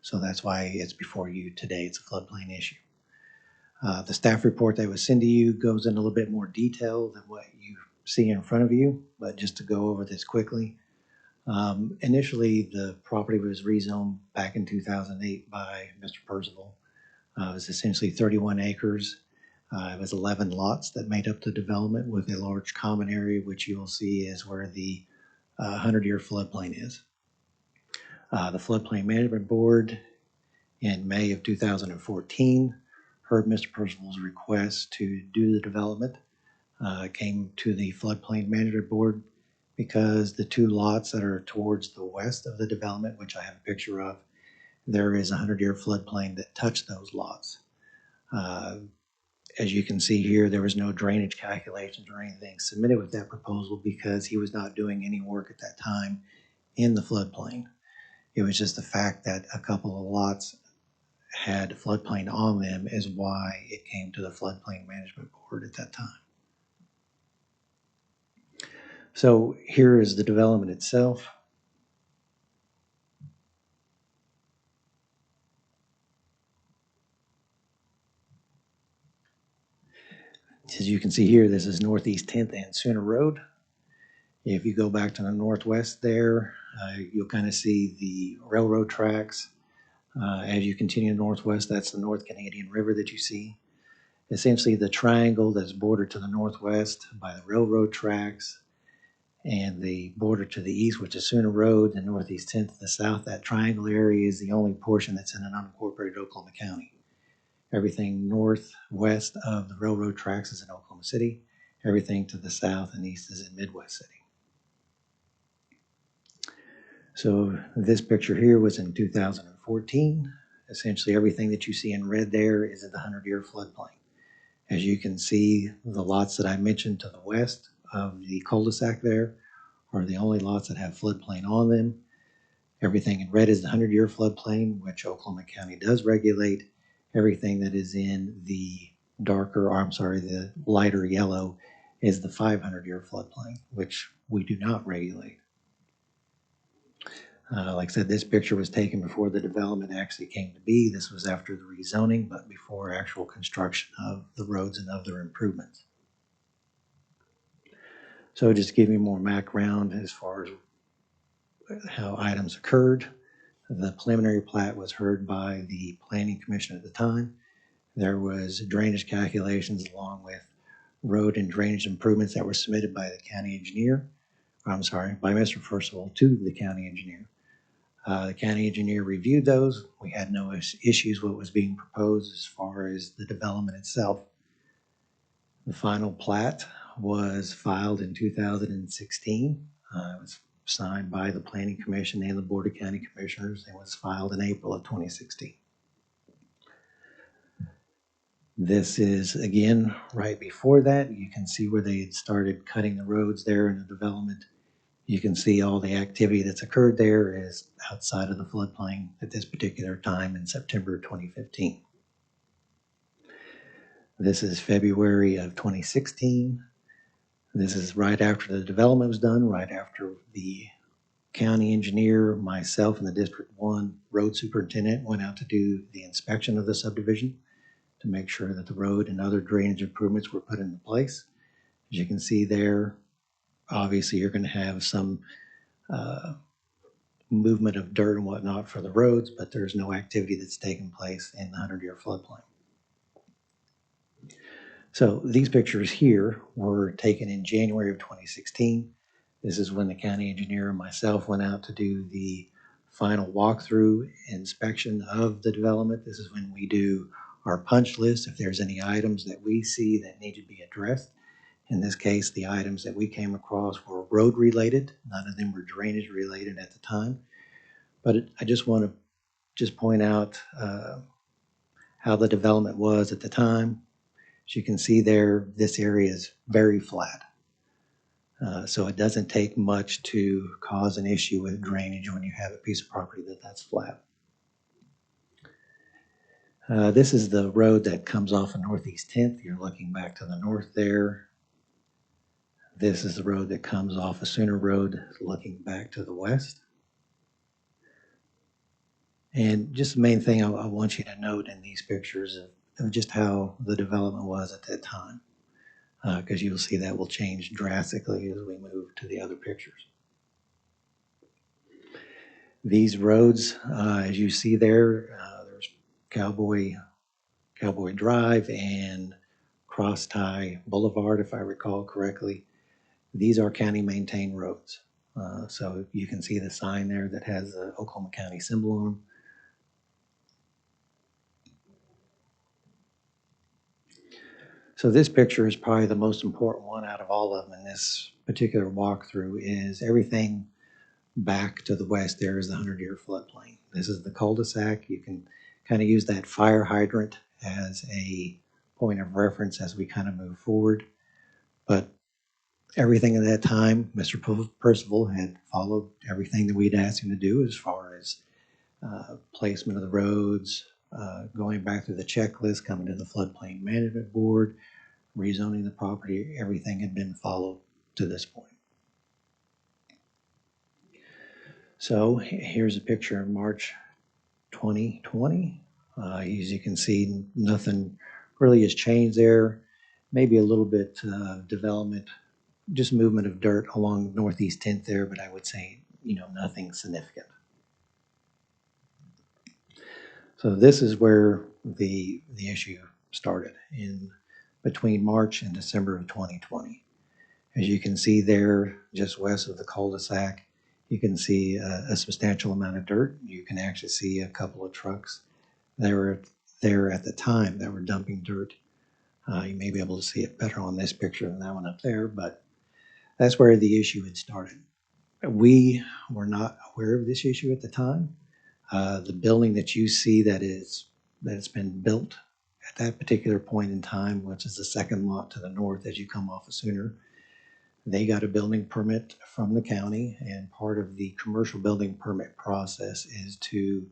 So that's why it's before you today. It's a floodplain issue. The staff report that was sent to you goes in a little bit more detail than what you see in front of you, but just to go over this quickly. Initially, the property was rezoned back in 2008 by Mr. Percival. It was essentially 31 acres. It was 11 lots that made up the development with a large common area, which you'll see is where the 100-year floodplain is. The Floodplain Management Board in May of 2014 heard Mr. Percival's request to do the development. Came to the Floodplain Management Board because the 2 lots that are towards the west of the development, which I have a picture of, there is a 100-year floodplain that touched those lots. As you can see here, there was no drainage calculations or anything submitted with that proposal because he was not doing any work at that time in the floodplain. It was just the fact that a couple of lots had floodplain on them is why it came to the Floodplain Management Board at that time. So here is the development itself. As you can see here, this is Northeast 10th and Sooner Road. If you go back to the northwest there, you'll kind of see the railroad tracks. As you continue northwest, that's the North Canadian River that you see. Essentially the triangle that's bordered to the northwest by the railroad tracks and the border to the east, which is Sooner Road, and Northeast 10th to the south. That triangle area is the only portion that's in an unincorporated Oklahoma County. Everything northwest of the railroad tracks is in Oklahoma City. Everything to the south and east is in Midwest City. So this picture here was in 2014. Essentially everything that you see in red there is in the 100-year floodplain. As you can see, the lots that I mentioned to the west of the cul-de-sac there are the only lots that have floodplain on them. Everything in red is the 100-year floodplain, which Oklahoma County does regulate. Everything that is in the the lighter yellow is the 500-year floodplain, which we do not regulate. Like I said, this picture was taken before the development actually came to be. This was after the rezoning, but before actual construction of the roads and other improvements. So just to give you more background as far as how items occurred, the preliminary plat was heard by the Planning Commission at the time. There was drainage calculations along with road and drainage improvements that were submitted by the county engineer. I'm sorry, by Mr. Percival to the county engineer. The county engineer reviewed those. We had no issues with what was being proposed as far as the development itself. The final plat was filed in 2016. It was signed by the Planning Commission and the Board of County Commissioners and was filed in April of 2016. This is, again, right before that. You can see where they had started cutting the roads there in the development. You can see all the activity that's occurred there is outside of the floodplain at this particular time in September 2015. This is February of 2016. This is right after the development was done, right after the county engineer, myself, and the District 1 road superintendent went out to do the inspection of the subdivision to make sure that the road and other drainage improvements were put into place. As you can see there, obviously you're going to have some movement of dirt and whatnot for the roads, but there's no activity that's taken place in the 100-year floodplain. So these pictures here were taken in January of 2016. This is when the county engineer and myself went out to do the final walkthrough inspection of the development. This is when we do our punch list if there's any items that we see that need to be addressed. In this case, the items that we came across were road related. None of them were drainage related at the time. But I just want to just point out how the development was at the time. As you can see there, this area is very flat. So it doesn't take much to cause an issue with drainage when you have a piece of property that's flat. This is the road that comes off of Northeast 10th. You're looking back to the north there. This is the road that comes off of Sooner Road, looking back to the west. And just the main thing I want you to note in these pictures of just how the development was at that time, because you'll see that will change drastically as we move to the other pictures. These roads, as you see there, there's Cowboy Drive and Cross Tie Boulevard, if I recall correctly. These are county maintained roads. So you can see the sign there that has the Oklahoma County symbol on them. So this picture is probably the most important one out of all of them in this particular walkthrough. Is everything back to the west there is the 100-year floodplain. This is the cul-de-sac. You can kind of use that fire hydrant as a point of reference as we kind of move forward. But everything at that time, Mr. Percival had followed everything that we'd asked him to do as far as placement of the roads, going back through the checklist, coming to the floodplain management board, rezoning the property. Everything had been followed to this point. So here's a picture of March 2020. As you can see, nothing really has changed there. Maybe a little bit development, just movement of dirt along Northeast 10th there, but I would say, nothing significant. So this is where the issue started in between March and December of 2020. As you can see there, just west of the cul-de-sac, you can see a substantial amount of dirt. You can actually see a couple of trucks that were there at the time that were dumping dirt. You may be able to see it better on this picture than that one up there, but that's where the issue had started. We were not aware of this issue at the time. The building that you see that's been built at that particular point in time, which is the second lot to the north as you come off of Sooner, they got a building permit from the county, and part of the commercial building permit process is to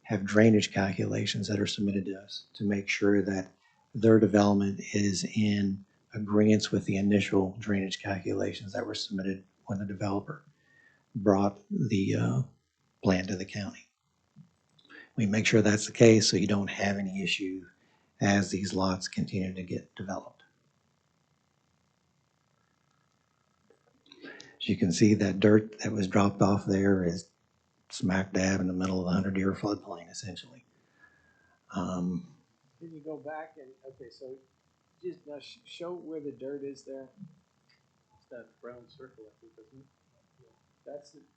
have drainage calculations that are submitted to us to make sure that their development is in agreeance with the initial drainage calculations that were submitted when the developer brought the plan to the county. We make sure that's the case so you don't have any issue as these lots continue to get developed. As you can see, that dirt that was dropped off there is smack dab in the middle of the 100-year floodplain, essentially. Can you go back and, okay, so just now show where the dirt is there. It's that brown circle, I think, isn't it?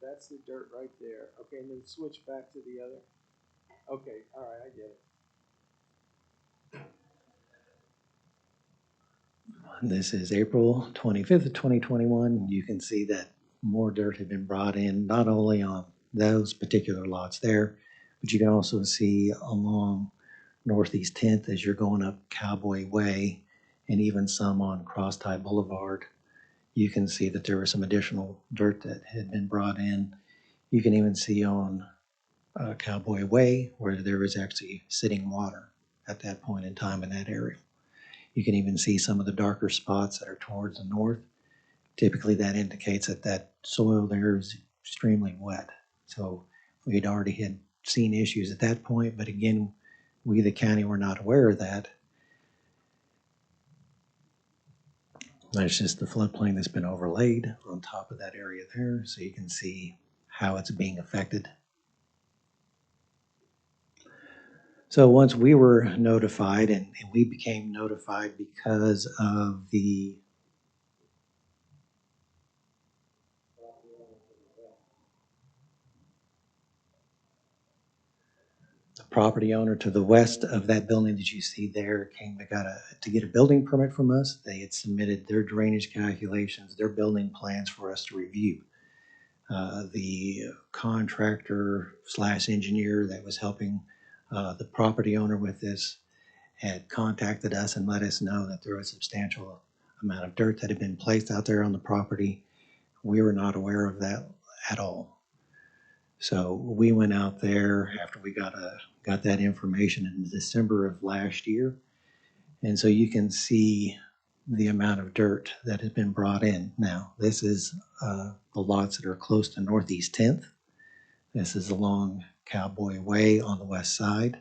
That's the dirt right there. Okay, and then switch back to the other. Okay, all right, I get it. This is April 25th of 2021. You can see that more dirt had been brought in, not only on those particular lots there, but you can also see along Northeast 10th as you're going up Cowboy Way, and even some on Cross Tie Boulevard. You can see that there was some additional dirt that had been brought in. You can even see on Cowboy Way where there was actually sitting water at that point in time in that area. You can even see some of the darker spots that are towards the north. Typically that indicates that that soil there is extremely wet. So we had already had seen issues at that point, but again, we, the county, were not aware of that. That's just the floodplain that's been overlaid on top of that area there, so you can see how it's being affected. So once we were notified, and we became notified because of the property owner to the west of that building that you see there came to get a building permit from us. They had submitted their drainage calculations, their building plans for us to review. The contractor / engineer that was helping the property owner with this had contacted us and let us know that there was a substantial amount of dirt that had been placed out there on the property. We were not aware of that at all. So we went out there after we got that information in December of last year. And so you can see the amount of dirt that has been brought in. Now, this is the lots that are close to Northeast 10th. This is along Cowboy Way on the west side.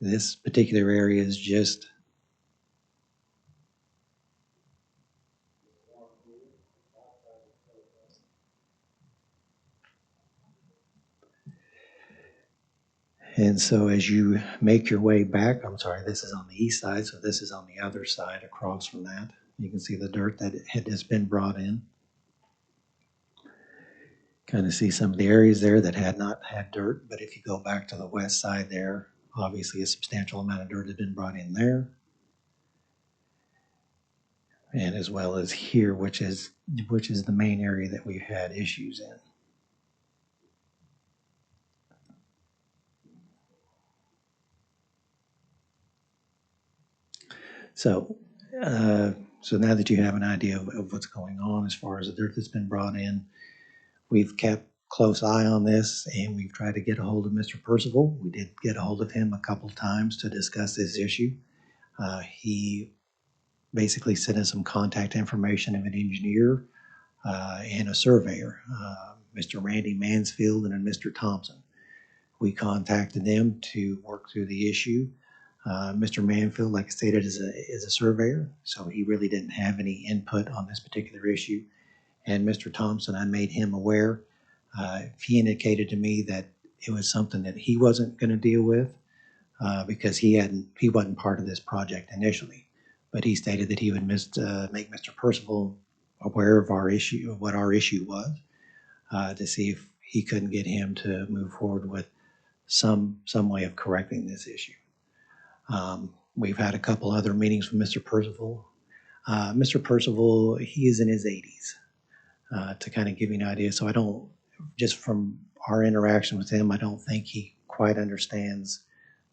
This particular area is just and so as you make your way back, I'm sorry, this is on the east side, so this is on the other side across from that. You can see the dirt that has been brought in. Kind of see some of the areas there that had not had dirt, but if you go back to the west side there, obviously a substantial amount of dirt has been brought in there. And as well as here, which is the main area that we've had issues in. So now that you have an idea of what's going on as far as the dirt that's been brought in, we've kept close eye on this, and we've tried to get a hold of Mr. Percival. We did get a hold of him a couple times to discuss this issue. He basically sent us some contact information of an engineer and a surveyor, Mr. Randy Mansfield and Mr. Thompson. We contacted them to work through the issue. Mr. Mansfield, like I stated, is a surveyor, so he really didn't have any input on this particular issue. And Mr. Thompson, I made him aware. He indicated to me that it was something that he wasn't going to deal with because he wasn't part of this project initially. But he stated that he would make Mr. Percival aware of our issue, of what our issue was, to see if he couldn't get him to move forward with some way of correcting this issue. We've had a couple other meetings with Mr. Percival. Mr. Percival, he is in his 80s, to kind of give you an idea. So just from our interaction with him, I don't think he quite understands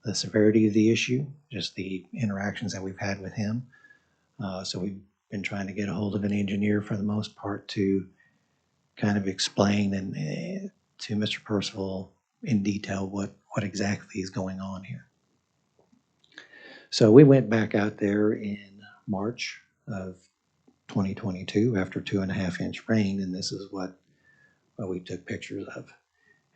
the severity of the issue, just the interactions that we've had with him. So we've been trying to get a hold of an engineer for the most part to kind of explain to Mr. Percival in detail what exactly is going on here. So we went back out there in March of 2022 after 2.5 inch rain, and this is what we took pictures of.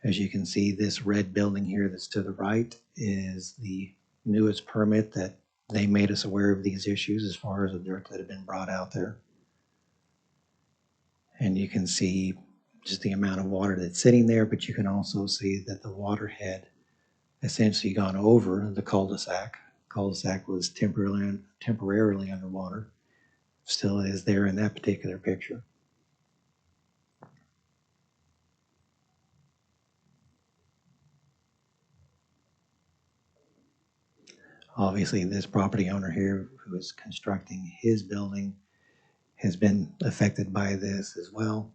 As you can see, this red building here that's to the right is the newest permit that they made us aware of these issues as far as the dirt that had been brought out there. And you can see just the amount of water that's sitting there, but you can also see that the water had essentially gone over the cul-de-sac. Cul-de-sac was temporarily underwater. Still is there in that particular picture. Obviously, this property owner here who is constructing his building has been affected by this as well.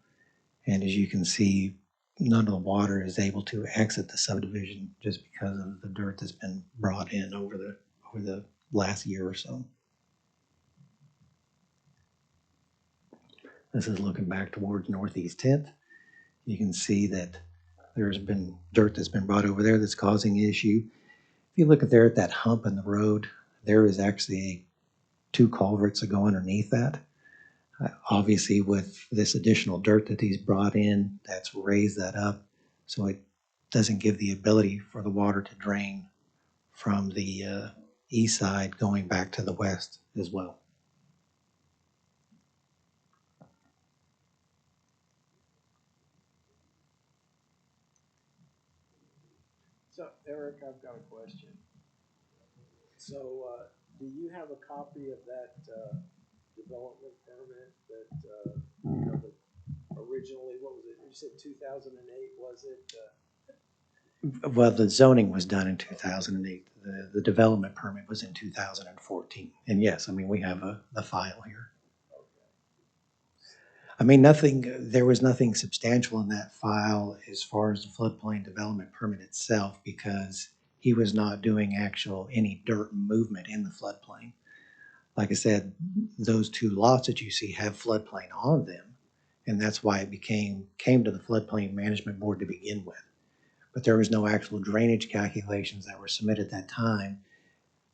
And as you can see, none of the water is able to exit the subdivision just because of the dirt that's been brought in over the last year or so. This is looking back towards Northeast 10th. You can see that there's been dirt that's been brought over there that's causing an issue. If you look at there at that hump in the road, there is actually 2 culverts that go underneath that. Obviously, with this additional dirt that he's brought in, that's raised that up, so it doesn't give the ability for the water to drain from the east side going back to the west as well. So, Eric, I've got a question. So, do you have a copy of that development permit that, you know, originally, what was it? You said 2008, was it? Well, the zoning was done in 2008. The development permit was in 2014. And yes, I mean, we have the file here. I mean, there was nothing substantial in that file as far as the floodplain development permit itself, because he was not doing any dirt movement in the floodplain. Like I said, those 2 lots that you see have floodplain on them, and that's why it came to the floodplain management board to begin with. But there was no actual drainage calculations that were submitted at that time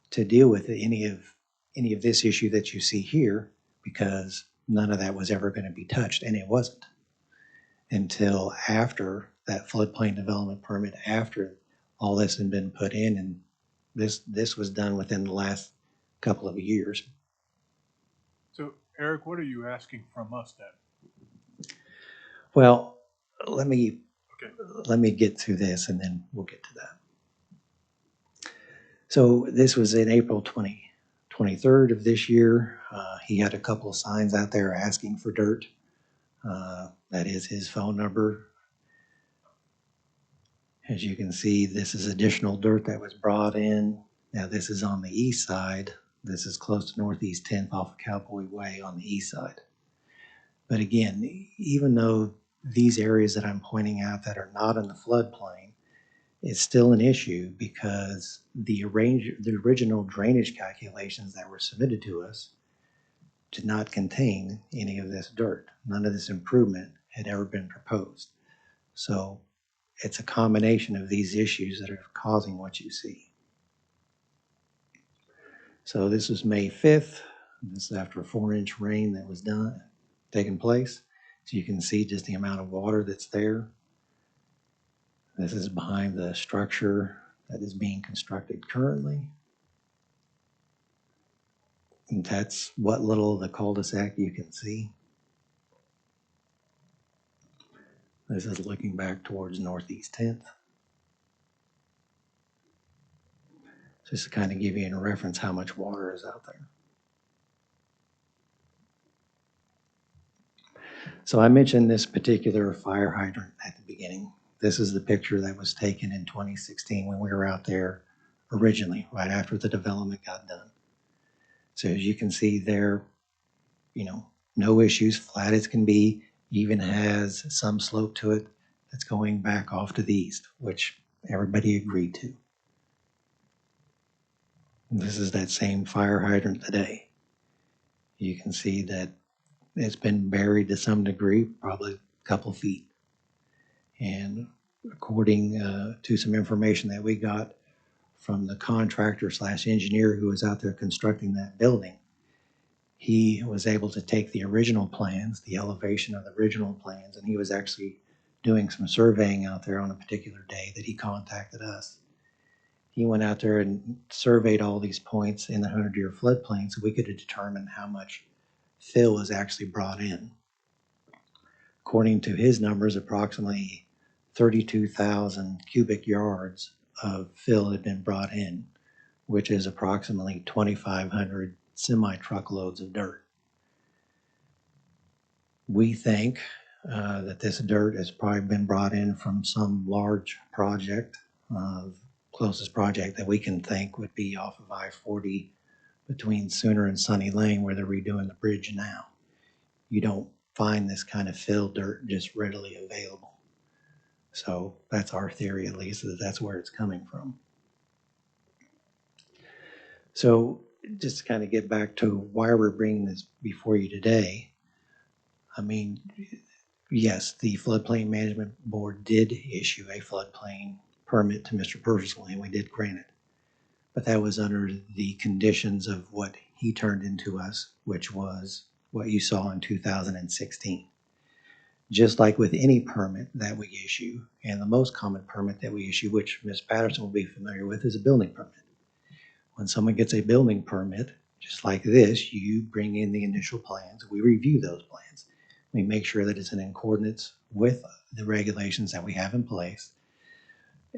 to deal with any of this issue that you see here, because none of that was ever going to be touched, and it wasn't until after that floodplain development permit, after all this had been put in, and this was done within the last couple of years. So, Eric, what are you asking from us then? Well, let me get through this and then we'll get to that. So this was in April 23rd of this year. He had a couple of signs out there asking for dirt. That is his phone number. As you can see, this is additional dirt that was brought in. Now this is on the east side. This is close to Northeast 10th off of Cowboy Way on the east side. But again, even though these areas that I'm pointing out that are not in the floodplain, it's still an issue because the original drainage calculations that were submitted to us did not contain any of this dirt. None of this improvement had ever been proposed. So it's a combination of these issues that are causing what you see. So this was May 5th. This is after a 4-inch rain that was taking place. So you can see just the amount of water that's there. This is behind the structure that is being constructed currently. And that's what little of the cul-de-sac you can see. This is looking back towards Northeast 10th. Just to kind of give you a reference how much water is out there. So I mentioned this particular fire hydrant at the beginning. This is the picture that was taken in 2016 when we were out there originally, right after the development got done. So as you can see there, no issues, flat as can be, even has some slope to it that's going back off to the east, which everybody agreed to. And this is that same fire hydrant today. You can see that it's been buried to some degree, probably a couple feet. And according to some information that we got from the contractor / engineer who was out there constructing that building, he was able to take the original plans, the elevation of the original plans, and he was actually doing some surveying out there on a particular day that he contacted us. He went out there and surveyed all these points in the 100-year floodplain so we could determine how much fill is actually brought in. According to his numbers, approximately 32,000 cubic yards of fill had been brought in, which is approximately 2,500 semi-truckloads of dirt. We think that this dirt has probably been brought in from some large project. Closest project that we can think would be off of I-40 between Sooner and Sunny Lane, where they're redoing the bridge now. You don't find this kind of fill dirt just readily available. So that's our theory, at least, that that's where it's coming from. So just to kind of get back to why we're bringing this before you today, I mean, yes, the Floodplain Management Board did issue a floodplain permit to Mr. Purcell, and we did grant it. But that was under the conditions of what he turned into us, which was what you saw in 2016. Just like with any permit that we issue, and the most common permit that we issue, which Ms. Patterson will be familiar with, is a building permit. When someone gets a building permit, just like this, you bring in the initial plans. We review those plans. We make sure that it's in accordance with the regulations that we have in place.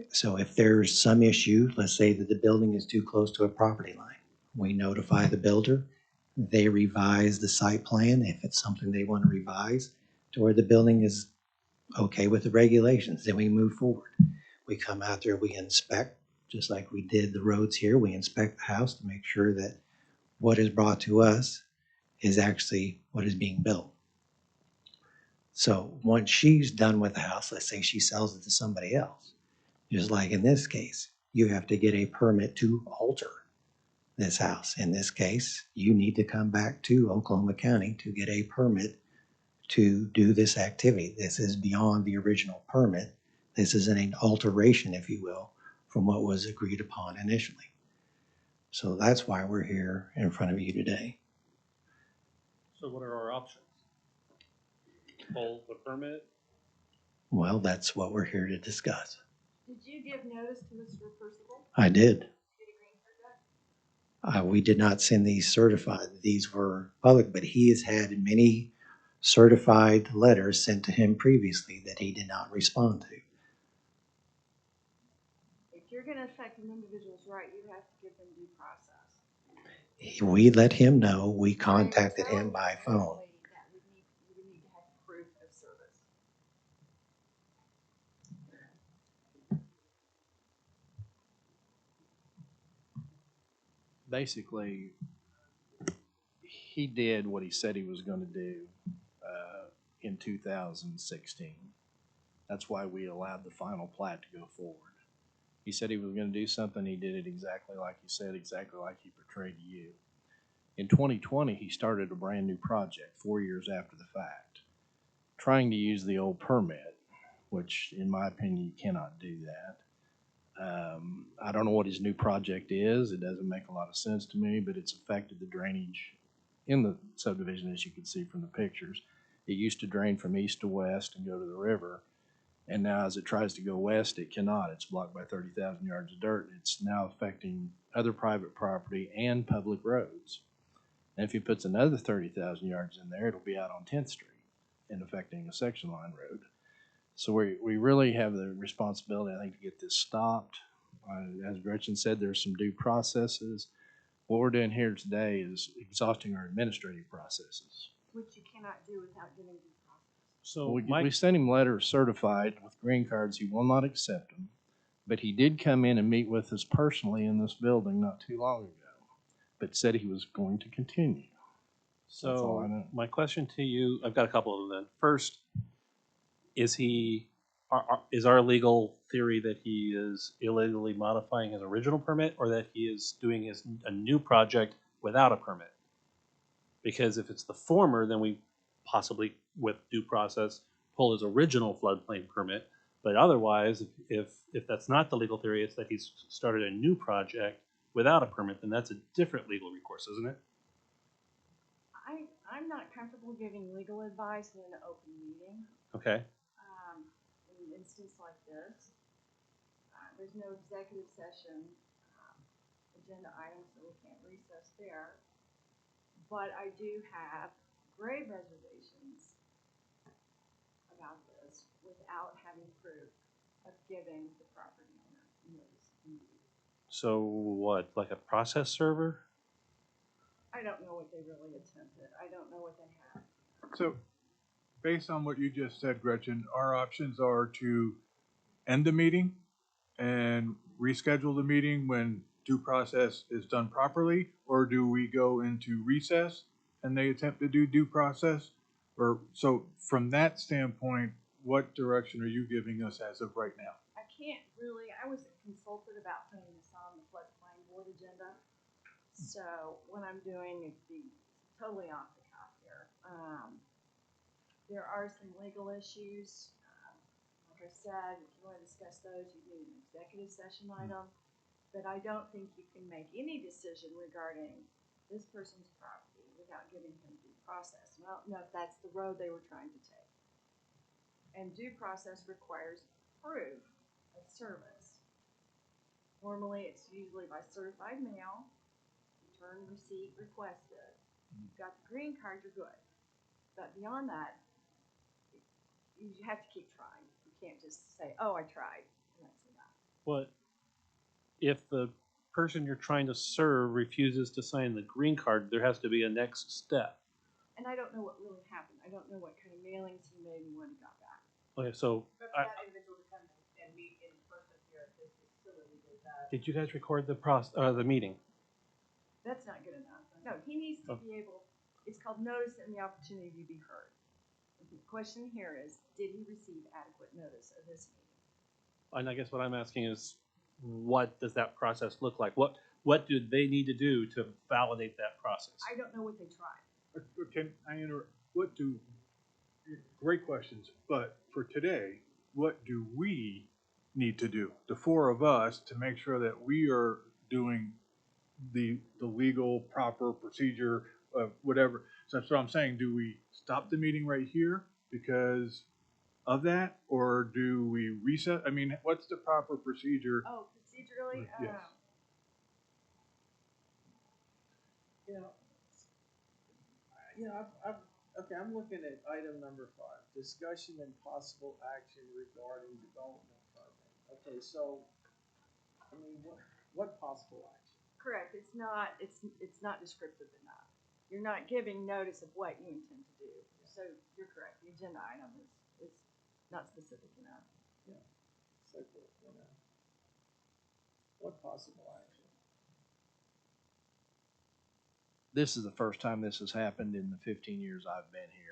So if there's some issue, let's say that the building is too close to a property line, we notify the builder. They revise the site plan if it's something they want to revise to where the building is okay with the regulations. Then we move forward. We come out there, we inspect, just like we did the roads here. We inspect the house to make sure that what is brought to us is actually what is being built. So once she's done with the house, let's say she sells it to somebody else, just like in this case, you have to get a permit to alter this house. In this case, you need to come back to Oklahoma County to get a permit to do this activity. This is beyond the original permit. This is an alteration, if you will, from what was agreed upon initially. So that's why we're here in front of you today. So what are our options? Pull the permit? Well, that's what we're here to discuss. Did you give notice to Mr. Percival? I did. Did he green card that? We did not send these certified. These were public, but he has had many certified letters sent to him previously that he did not respond to. If you're gonna affect an individual's right, you have to give them due process. We let him know. We contacted him by phone. That you would need to have proof of service. Basically, he did what he said he was going to do in 2016. That's why we allowed the final plat to go forward. He said he was going to do something. He did it exactly like he said, exactly like he portrayed to you. In 2020, he started a brand new project 4 years after the fact, trying to use the old permit, which in my opinion, you cannot do that. I don't know what his new project is. It doesn't make a lot of sense to me, but it's affected the drainage in the subdivision, as you can see from the pictures. It used to drain from east to west and go to the river. And now as it tries to go west, it cannot. It's blocked by 30,000 yards of dirt. It's now affecting other private property and public roads. And if he puts another 30,000 yards in there, it'll be out on 10th Street and affecting a section line road. So we really have the responsibility, I think, to get this stopped. As Gretchen said, there's some due processes. What we're doing here today is exhausting our administrative processes. Which you cannot do without giving due process. So We sent him letters certified with green cards. He will not accept them. But he did come in and meet with us personally in this building not too long ago, but said he was going to continue. That's all I So know. my question to you, I've got a couple of them then. First, is is our legal theory that he is illegally modifying his original permit, or that he is doing a new project without a permit? Because if it's the former, then we possibly, with due process, pull his original floodplain permit. But otherwise, if that's not the legal theory, it's that he's started a new project without a permit, then that's a different legal recourse, isn't it? I'm not comfortable giving legal advice in an open meeting. Okay, In an instance like this, there's no executive session agenda item, so we can't recess there. But I do have grave reservations about this without having proof of giving the property owner notice. so what, like a process server? I don't know what they really attempted. I don't know what they have. So, based on what you just said, Gretchen, our options are to end the meeting and reschedule the meeting when due process is done properly, or do we go into recess and they attempt to do due process? Or, so from that standpoint, what direction are you giving us as of right now? I can't really, I was consulted about putting this on the floodplain board agenda. So what I'm doing is be totally off the cuff here. There are some legal issues. Like I said, if you want to discuss those, you need an executive session item. But I don't think you can make any decision regarding this person's property without giving him due process. And I don't know if that's the road they were trying to take. And due process requires proof of service. Normally, it's usually by certified mail, return receipt requested. You've got the green card, you're good. But beyond that, you have to keep trying. You can't just say, oh, I tried, and that's enough. What if the person you're trying to serve refuses to sign the green card? There has to be a next step. And I don't know what really happened. I don't know what kind of mailings he made and when he got back. Okay, so But I, that individual to come and meet in person here at this facility did that. did you guys record the the meeting? That's not good enough. No, he needs to be able, it's called notice and the opportunity to be heard. The question here is, did he receive adequate notice of this meeting? And I guess what I'm asking is, what does that process look like? What do they need to do to validate that process? I don't know what they tried. Can I interrupt? Great questions, but for today, what do we need to do, the four of us, to make sure that we are doing the legal proper procedure of whatever? So that's what I'm saying. Do we stop the meeting right here because of that, or do we reset? I mean, what's the proper procedure? Oh, procedurally, Yes. I'm looking at item number 5, discussion and possible action regarding development permit. Okay, so, I mean, what possible action? correct. It's not descriptive enough. You're not giving notice of what you intend to do. So you're correct. The agenda item is not specific enough. It's like, what possible action? This is the first time this has happened in the 15 years I've been here.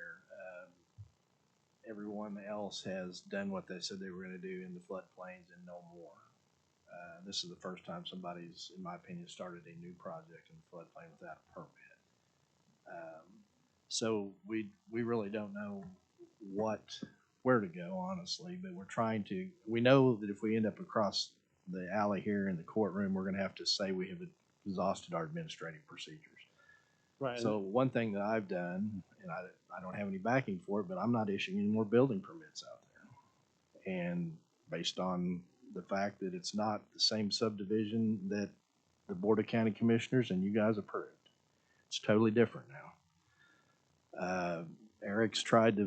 Everyone else has done what they said they were going to do in the floodplains and no more. This is the first time somebody's, in my opinion, started a new project in the floodplain without a permit. So we really don't know where to go, honestly, but we're trying to. We know that if we end up across the alley here in the courtroom, we're going to have to say we have exhausted our administrative procedures. Right. So one thing that I've done, and I don't have any backing for it, but I'm not issuing any more building permits out there. And based on the fact that it's not the same subdivision that the Board of County Commissioners and you guys approved. It's totally different now. Eric's tried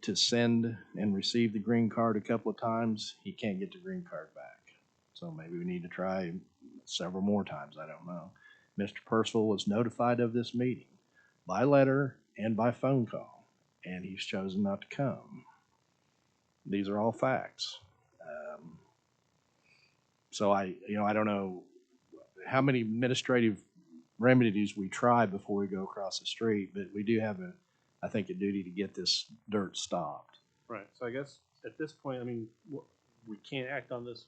to send and receive the green card a couple of times. He can't get the green card back. So maybe we need to try several more times. I don't know. Mr. Purcell was notified of this meeting by letter and by phone call, and he's chosen not to come. These are all facts. So I don't know how many administrative remedies we try before we go across the street, but we do have I think, a duty to get this dirt stopped. Right. So I guess at this point, I mean, we can't act on this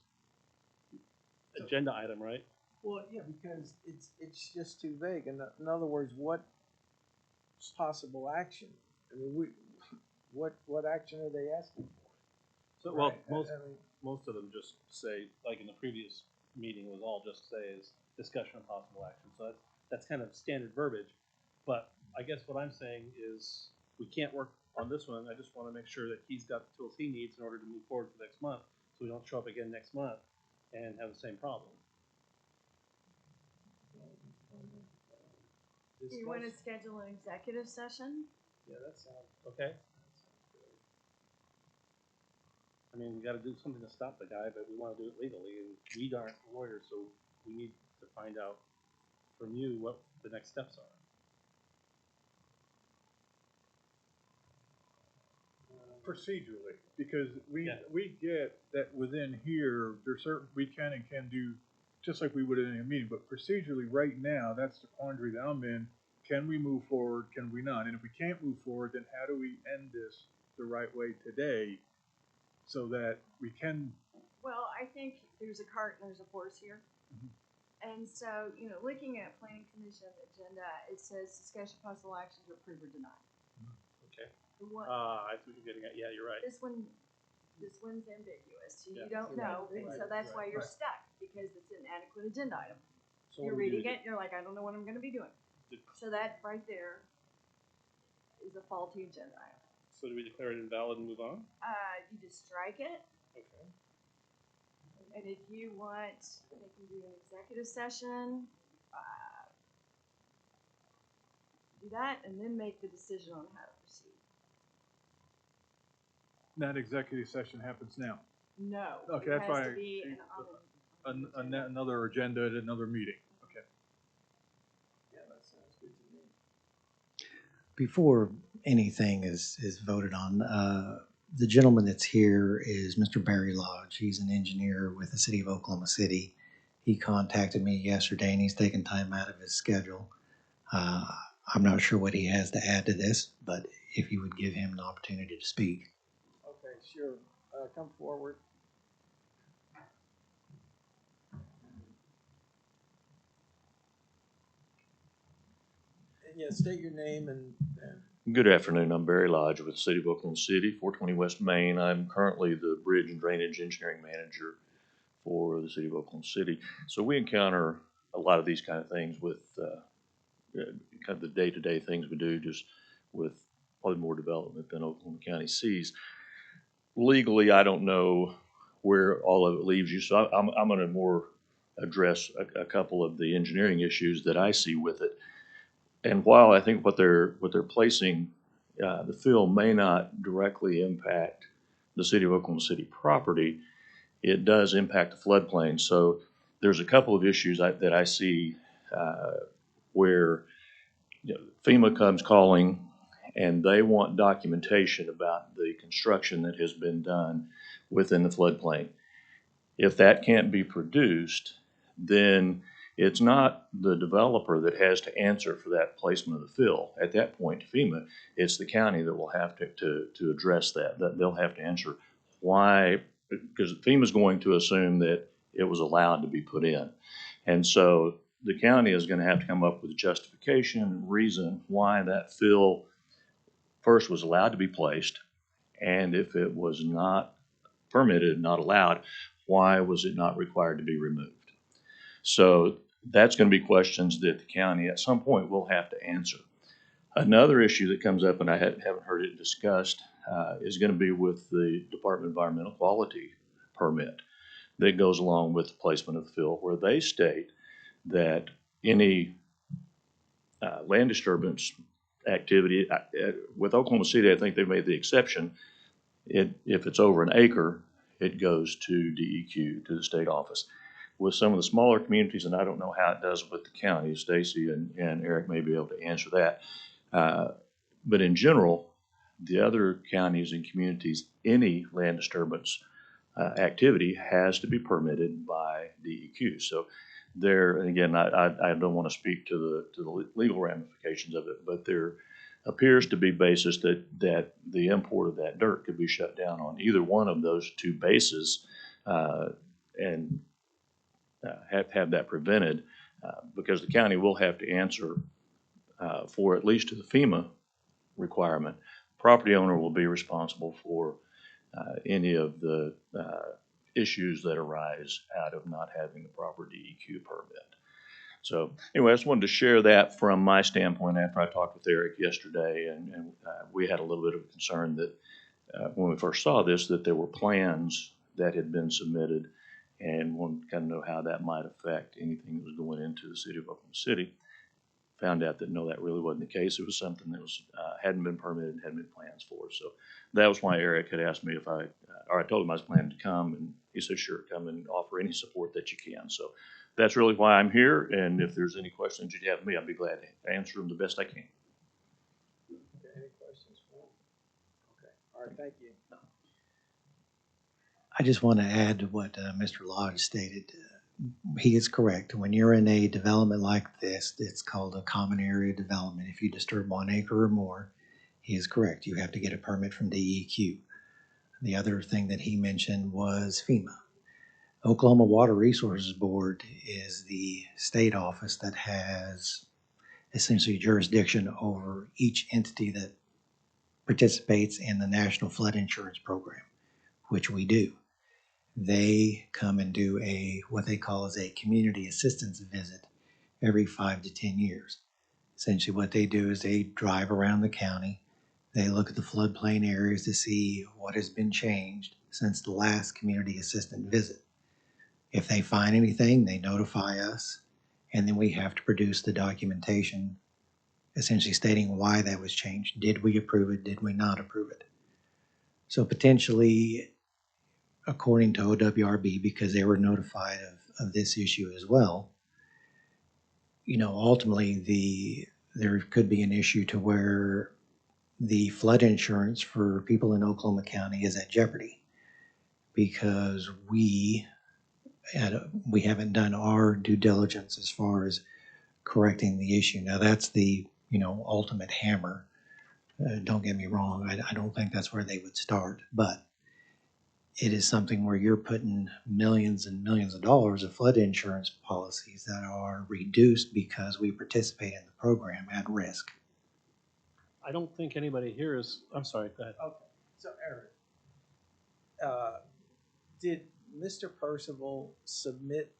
agenda item, right? Well, yeah, because it's just too vague. In other words, what possible action? I mean, what action are they asking for? So, well, Right, most of them just say, like in the previous meeting, was all just say is discussion of possible action. So that's kind of standard verbiage. But I guess what I'm saying is, we can't work on this one, I just wanna make sure that he's got the tools he needs in order to move forward for next month, so we don't show up again next month and have the same problem. Do you wanna schedule an executive session? Yeah, that sounds, okay. I mean, we gotta do something to stop the guy, but we wanna do it legally, and we aren't lawyers, so we need to find out from you what the next steps are. Procedurally, because we, Yeah. we get that within here, there's certain, we can and can do, just like we would in a meeting, but procedurally, right now, that's the quandary that I'm in. Can we move forward, can we not? And if we can't move forward, then how do we end this the right way today so that we can, Well, I think there's a cart and there's a horse here. Mhm. And so, you know, looking at planning commission agenda, it says discussion possible action to approve or deny. Okay. The one, I see what you're getting at, yeah, you're right. this one's ambiguous. You Yeah. don't know, and so Right, that's why right, you're right. stuck, because it's an inadequate agenda item. So what You're do we do reading to it, and you're like, I don't know what I'm gonna be doing. get- So that right there is a faulty agenda item. So do we declare it invalid and move on? You just strike it, Okay. and if you want, they can do an executive session, do that, and then make the decision on how to proceed. that executive session happens now. No. Okay, it that's has why to I- be on an agenda. Another agenda at another meeting, okay. Yeah, that sounds good to me. Before anything is voted on, the gentleman that's here is Mr. Barry Lodge. He's an engineer with the city of Oklahoma City. He contacted me yesterday and he's taken time out of his schedule. I'm not sure what he has to add to this, but if you would give him an opportunity to speak. Okay, sure. Come forward. And yeah, state your name and Good afternoon. I'm Barry Lodge with the City of Oklahoma City, 420 West Main. I'm currently the Bridge and Drainage Engineering Manager for the City of Oklahoma City. So we encounter a lot of these kind of things with kind of the day-to-day things we do, just with probably more development than Oklahoma County sees. Legally, I don't know where all of it leaves you, so I'm going to more address a couple of the engineering issues that I see with it. And while I think what they're placing, the fill may not directly impact the City of Oklahoma City property, it does impact the floodplain. So there's a couple of issues that I see where FEMA comes calling and they want documentation about the construction that has been done within the floodplain. If that can't be produced, then it's not the developer that has to answer for that placement of the fill. At that point, FEMA, it's the county that will have to address that. That they'll have to answer why, because FEMA's going to assume that it was allowed to be put in. And so the county is going to have to come up with a justification and reason why that fill first was allowed to be placed, and if it was not permitted, not allowed, why was it not required to be removed? So that's going to be questions that the county at some point will have to answer. Another issue that comes up, and I haven't heard it discussed, is going to be with the Department of Environmental Quality permit that goes along with the placement of the fill, where they state that any land disturbance activity, with Oklahoma City, I think they made the exception, if it's over an acre, it goes to DEQ, to the state office. With some of the smaller communities, and I don't know how it does with the county, Stacy and Eric may be able to answer that. But in general, the other counties and communities, any land disturbance activity has to be permitted by DEQ. So there, and again, I don't want to speak to the legal ramifications of it, but there appears to be basis that the import of that dirt could be shut down on either one of those two bases, and have that prevented, because the county will have to answer for, at least to the FEMA requirement. Property owner will be responsible for any of the issues that arise out of not having the proper DEQ permit. So anyway, I just wanted to share that from my standpoint after I talked with Eric yesterday, and we had a little bit of concern that when we first saw this, that there were plans that had been submitted, and wanted to kind of know how that might affect anything that was going into the city of Oklahoma City. Found out that no, that really wasn't the case. It was something that was hadn't been permitted, hadn't been plans for. So that was why Eric had asked me if or I told him I was planning to come, and he said, sure, come and offer any support that you can. So that's really why I'm here, and if there's any questions you'd have me, I'd be glad to answer them the best I can. Okay, any questions for him? Okay, all right, thank you. I just want to add to what Mr. Lodge stated. He is correct. When you're in a development like this, it's called a common area development. If you disturb 1 acre or more, he is correct. You have to get a permit from DEQ. The other thing that he mentioned was FEMA. Oklahoma Water Resources Board is the state office that has essentially jurisdiction over each entity that participates in the National Flood Insurance Program, which we do. They come and do what they call as a community assistance visit every 5 to 10 years. Essentially what they do is they drive around the county. They look at the floodplain areas to see what has been changed since the last community assistant visit. If they find anything, they notify us, and then we have to produce the documentation essentially stating why that was changed. Did we approve it? Did we not approve it? So potentially, according to OWRB, because they were notified of this issue as well, ultimately there could be an issue to where the flood insurance for people in Oklahoma County is at jeopardy because we haven't done our due diligence as far as correcting the issue. Now that's the ultimate hammer. Don't get me wrong. I don't think that's where they would start, but it is something where you're putting millions and millions of dollars of flood insurance policies that are reduced because we participate in the program at risk. I don't think anybody here is, I'm sorry, go ahead. Okay, so Eric, did Mr. Percival submit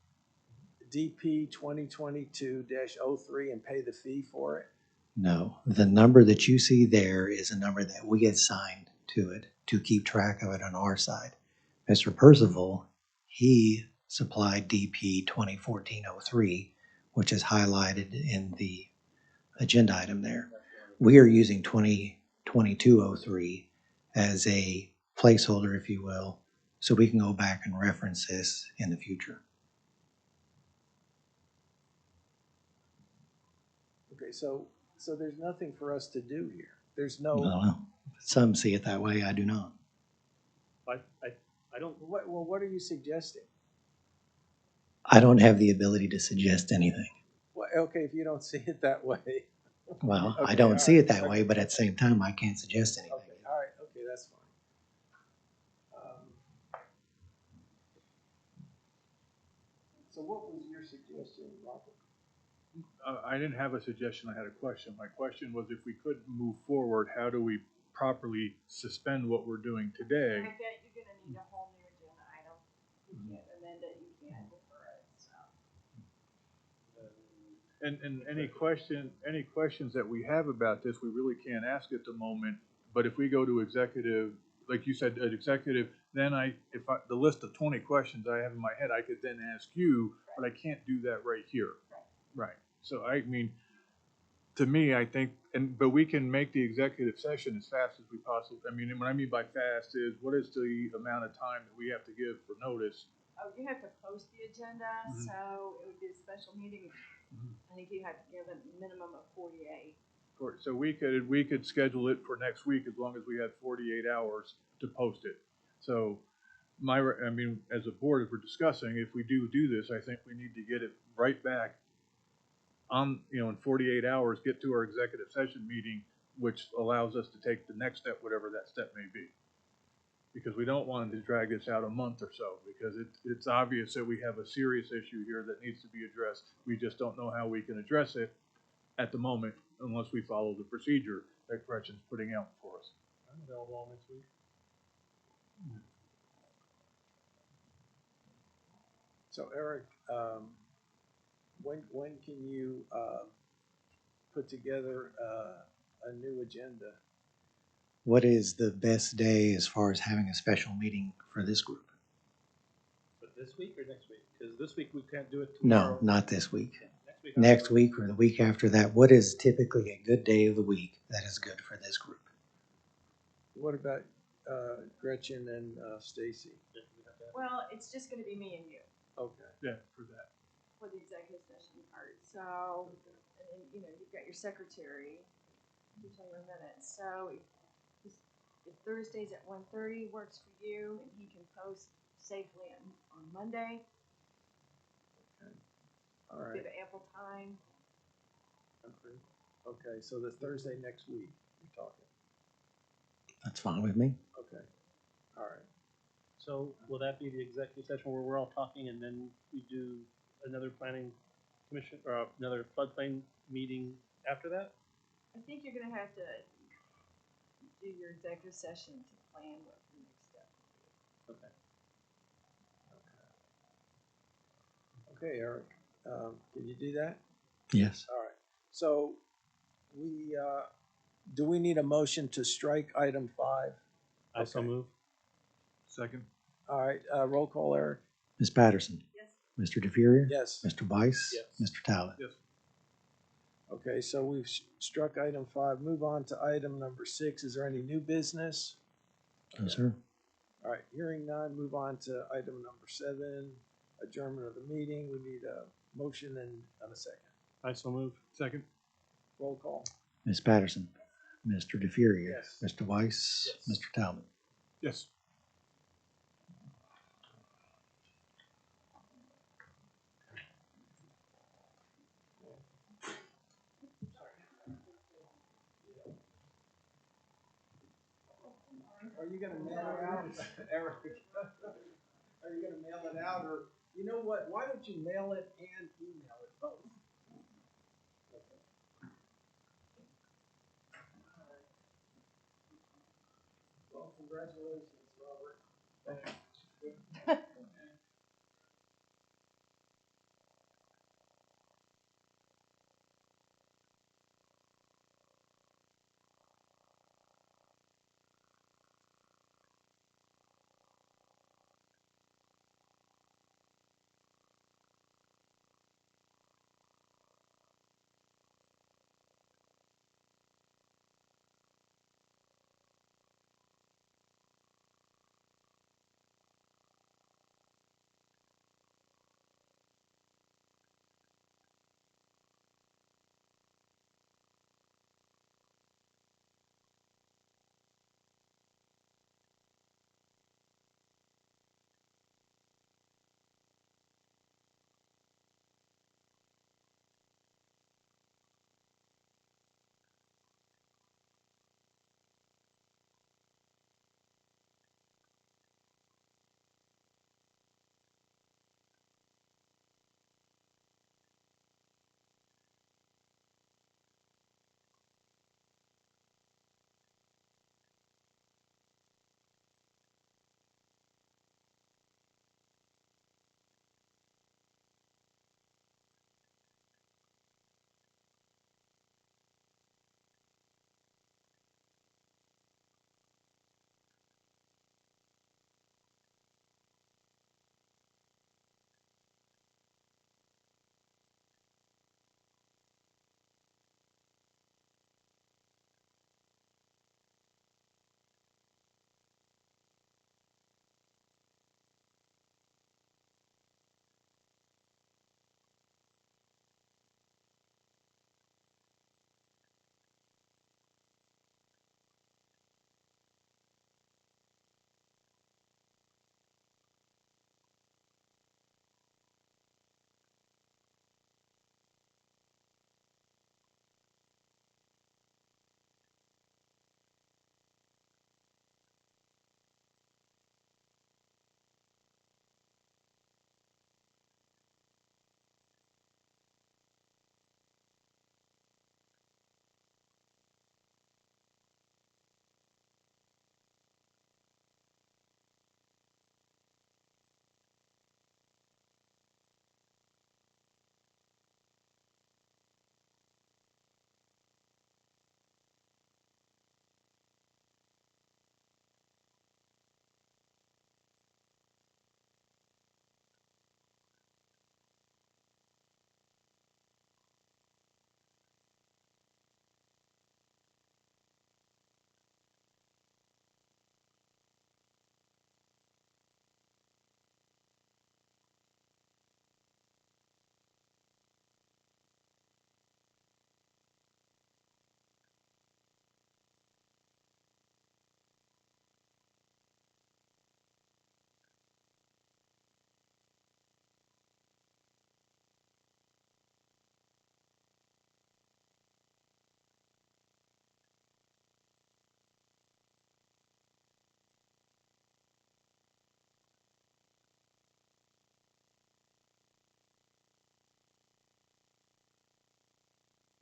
DP 2022-03 and pay the fee for it? No, the number that you see there is a number that we assigned to it to keep track of it on our side. Mr. Percival, he supplied DP 2014-03, which is highlighted in the agenda item there. We are using 2022-03 as a placeholder, if you will, so we can go back and reference this in the future. Okay, so there's nothing for us to do here. There's no. No, some see it that way. I do not. I don't. What are you suggesting? I don't have the ability to suggest anything. Well, okay, if you don't see it that way. Well, Okay, I don't see right, it that way, but at the same time, I can't suggest anything. Okay, all right, okay, that's fine. So what was your suggestion, Robert? I didn't have a suggestion, I had a question. My question was if we could move forward, how do we properly suspend what we're doing today? I bet you're gonna need a whole new agenda item. You can't amend it, you can't defer it, so. And any questions that we have about this, we really can't ask at the moment. But if we go to executive, like you said, an executive, then the list of 20 questions I have in my head, I could then ask you, but I can't do that right here. Right. So I mean, to me, I think, but we can make the executive session as fast as we possibly, I mean, what I mean by fast is what is the amount of time that we have to give for notice? Oh, you have to post the agenda, so it would be a special meeting. I think you have to give a minimum of 48. So we could schedule it for next week as long as we had 48 hours to post it. So I mean, as a board, if we're discussing, if we do this, I think we need to get it right back on, in 48 hours, get to our executive session meeting, which allows us to take the next step, whatever that step may be. Because we don't want to drag this out a month or so, because it's obvious that we have a serious issue here that needs to be addressed. We just don't know how we can address it at the moment unless we follow the procedure that Gretchen's putting out for us. I'm available all next week. So Eric, when can you, put together, a new agenda? What is the best day as far as having a special meeting for this group? But this week or next week? Because this week we can't do it No, tomorrow. not this week. Next week. Next week or the week after that, what is typically a good day of the week that is good for this group? What about, Gretchen and, Stacy? Well, it's just gonna be me and you Okay. Yeah, for that. for the executive session part, so, and then, you know, you've got your secretary, who's on your minutes, so if Thursdays at 1:30 works for you, and he can post safely on Monday, All right. give it ample time. Okay, so the Thursday next week, you're talking. That's fine with me. Okay. All right. So will that be the executive session where we're all talking and then we do another planning commission or another floodplain meeting after that? I think you're gonna have to do your executive session to plan what the next step will be. Okay. Okay, Eric, can you do that? Yes. All right. So we, do we need a motion to strike item 5? I so Okay. move. Second. All right, roll call, Eric. Ms. Patterson? Yes. Mr. DeFuria? Yes. Mr. Weiss? Yes. Mr. Talbot? Yes. Okay, so we've struck item 5. Move on to item number 6. Is there any new business? No, sir. All right, hearing none, move on to item number 7, adjournment of the meeting. We need a motion and a second. I so move. Second. Roll call. Ms. Patterson? Mr. DeFuria? Yes. Mr. Weiss? Yes. Mr. Talbot? Yes. Are you gonna mail it out, Eric? Are you gonna mail it out, or, you know what, why don't you mail it and email it both? Well, congratulations, Robert.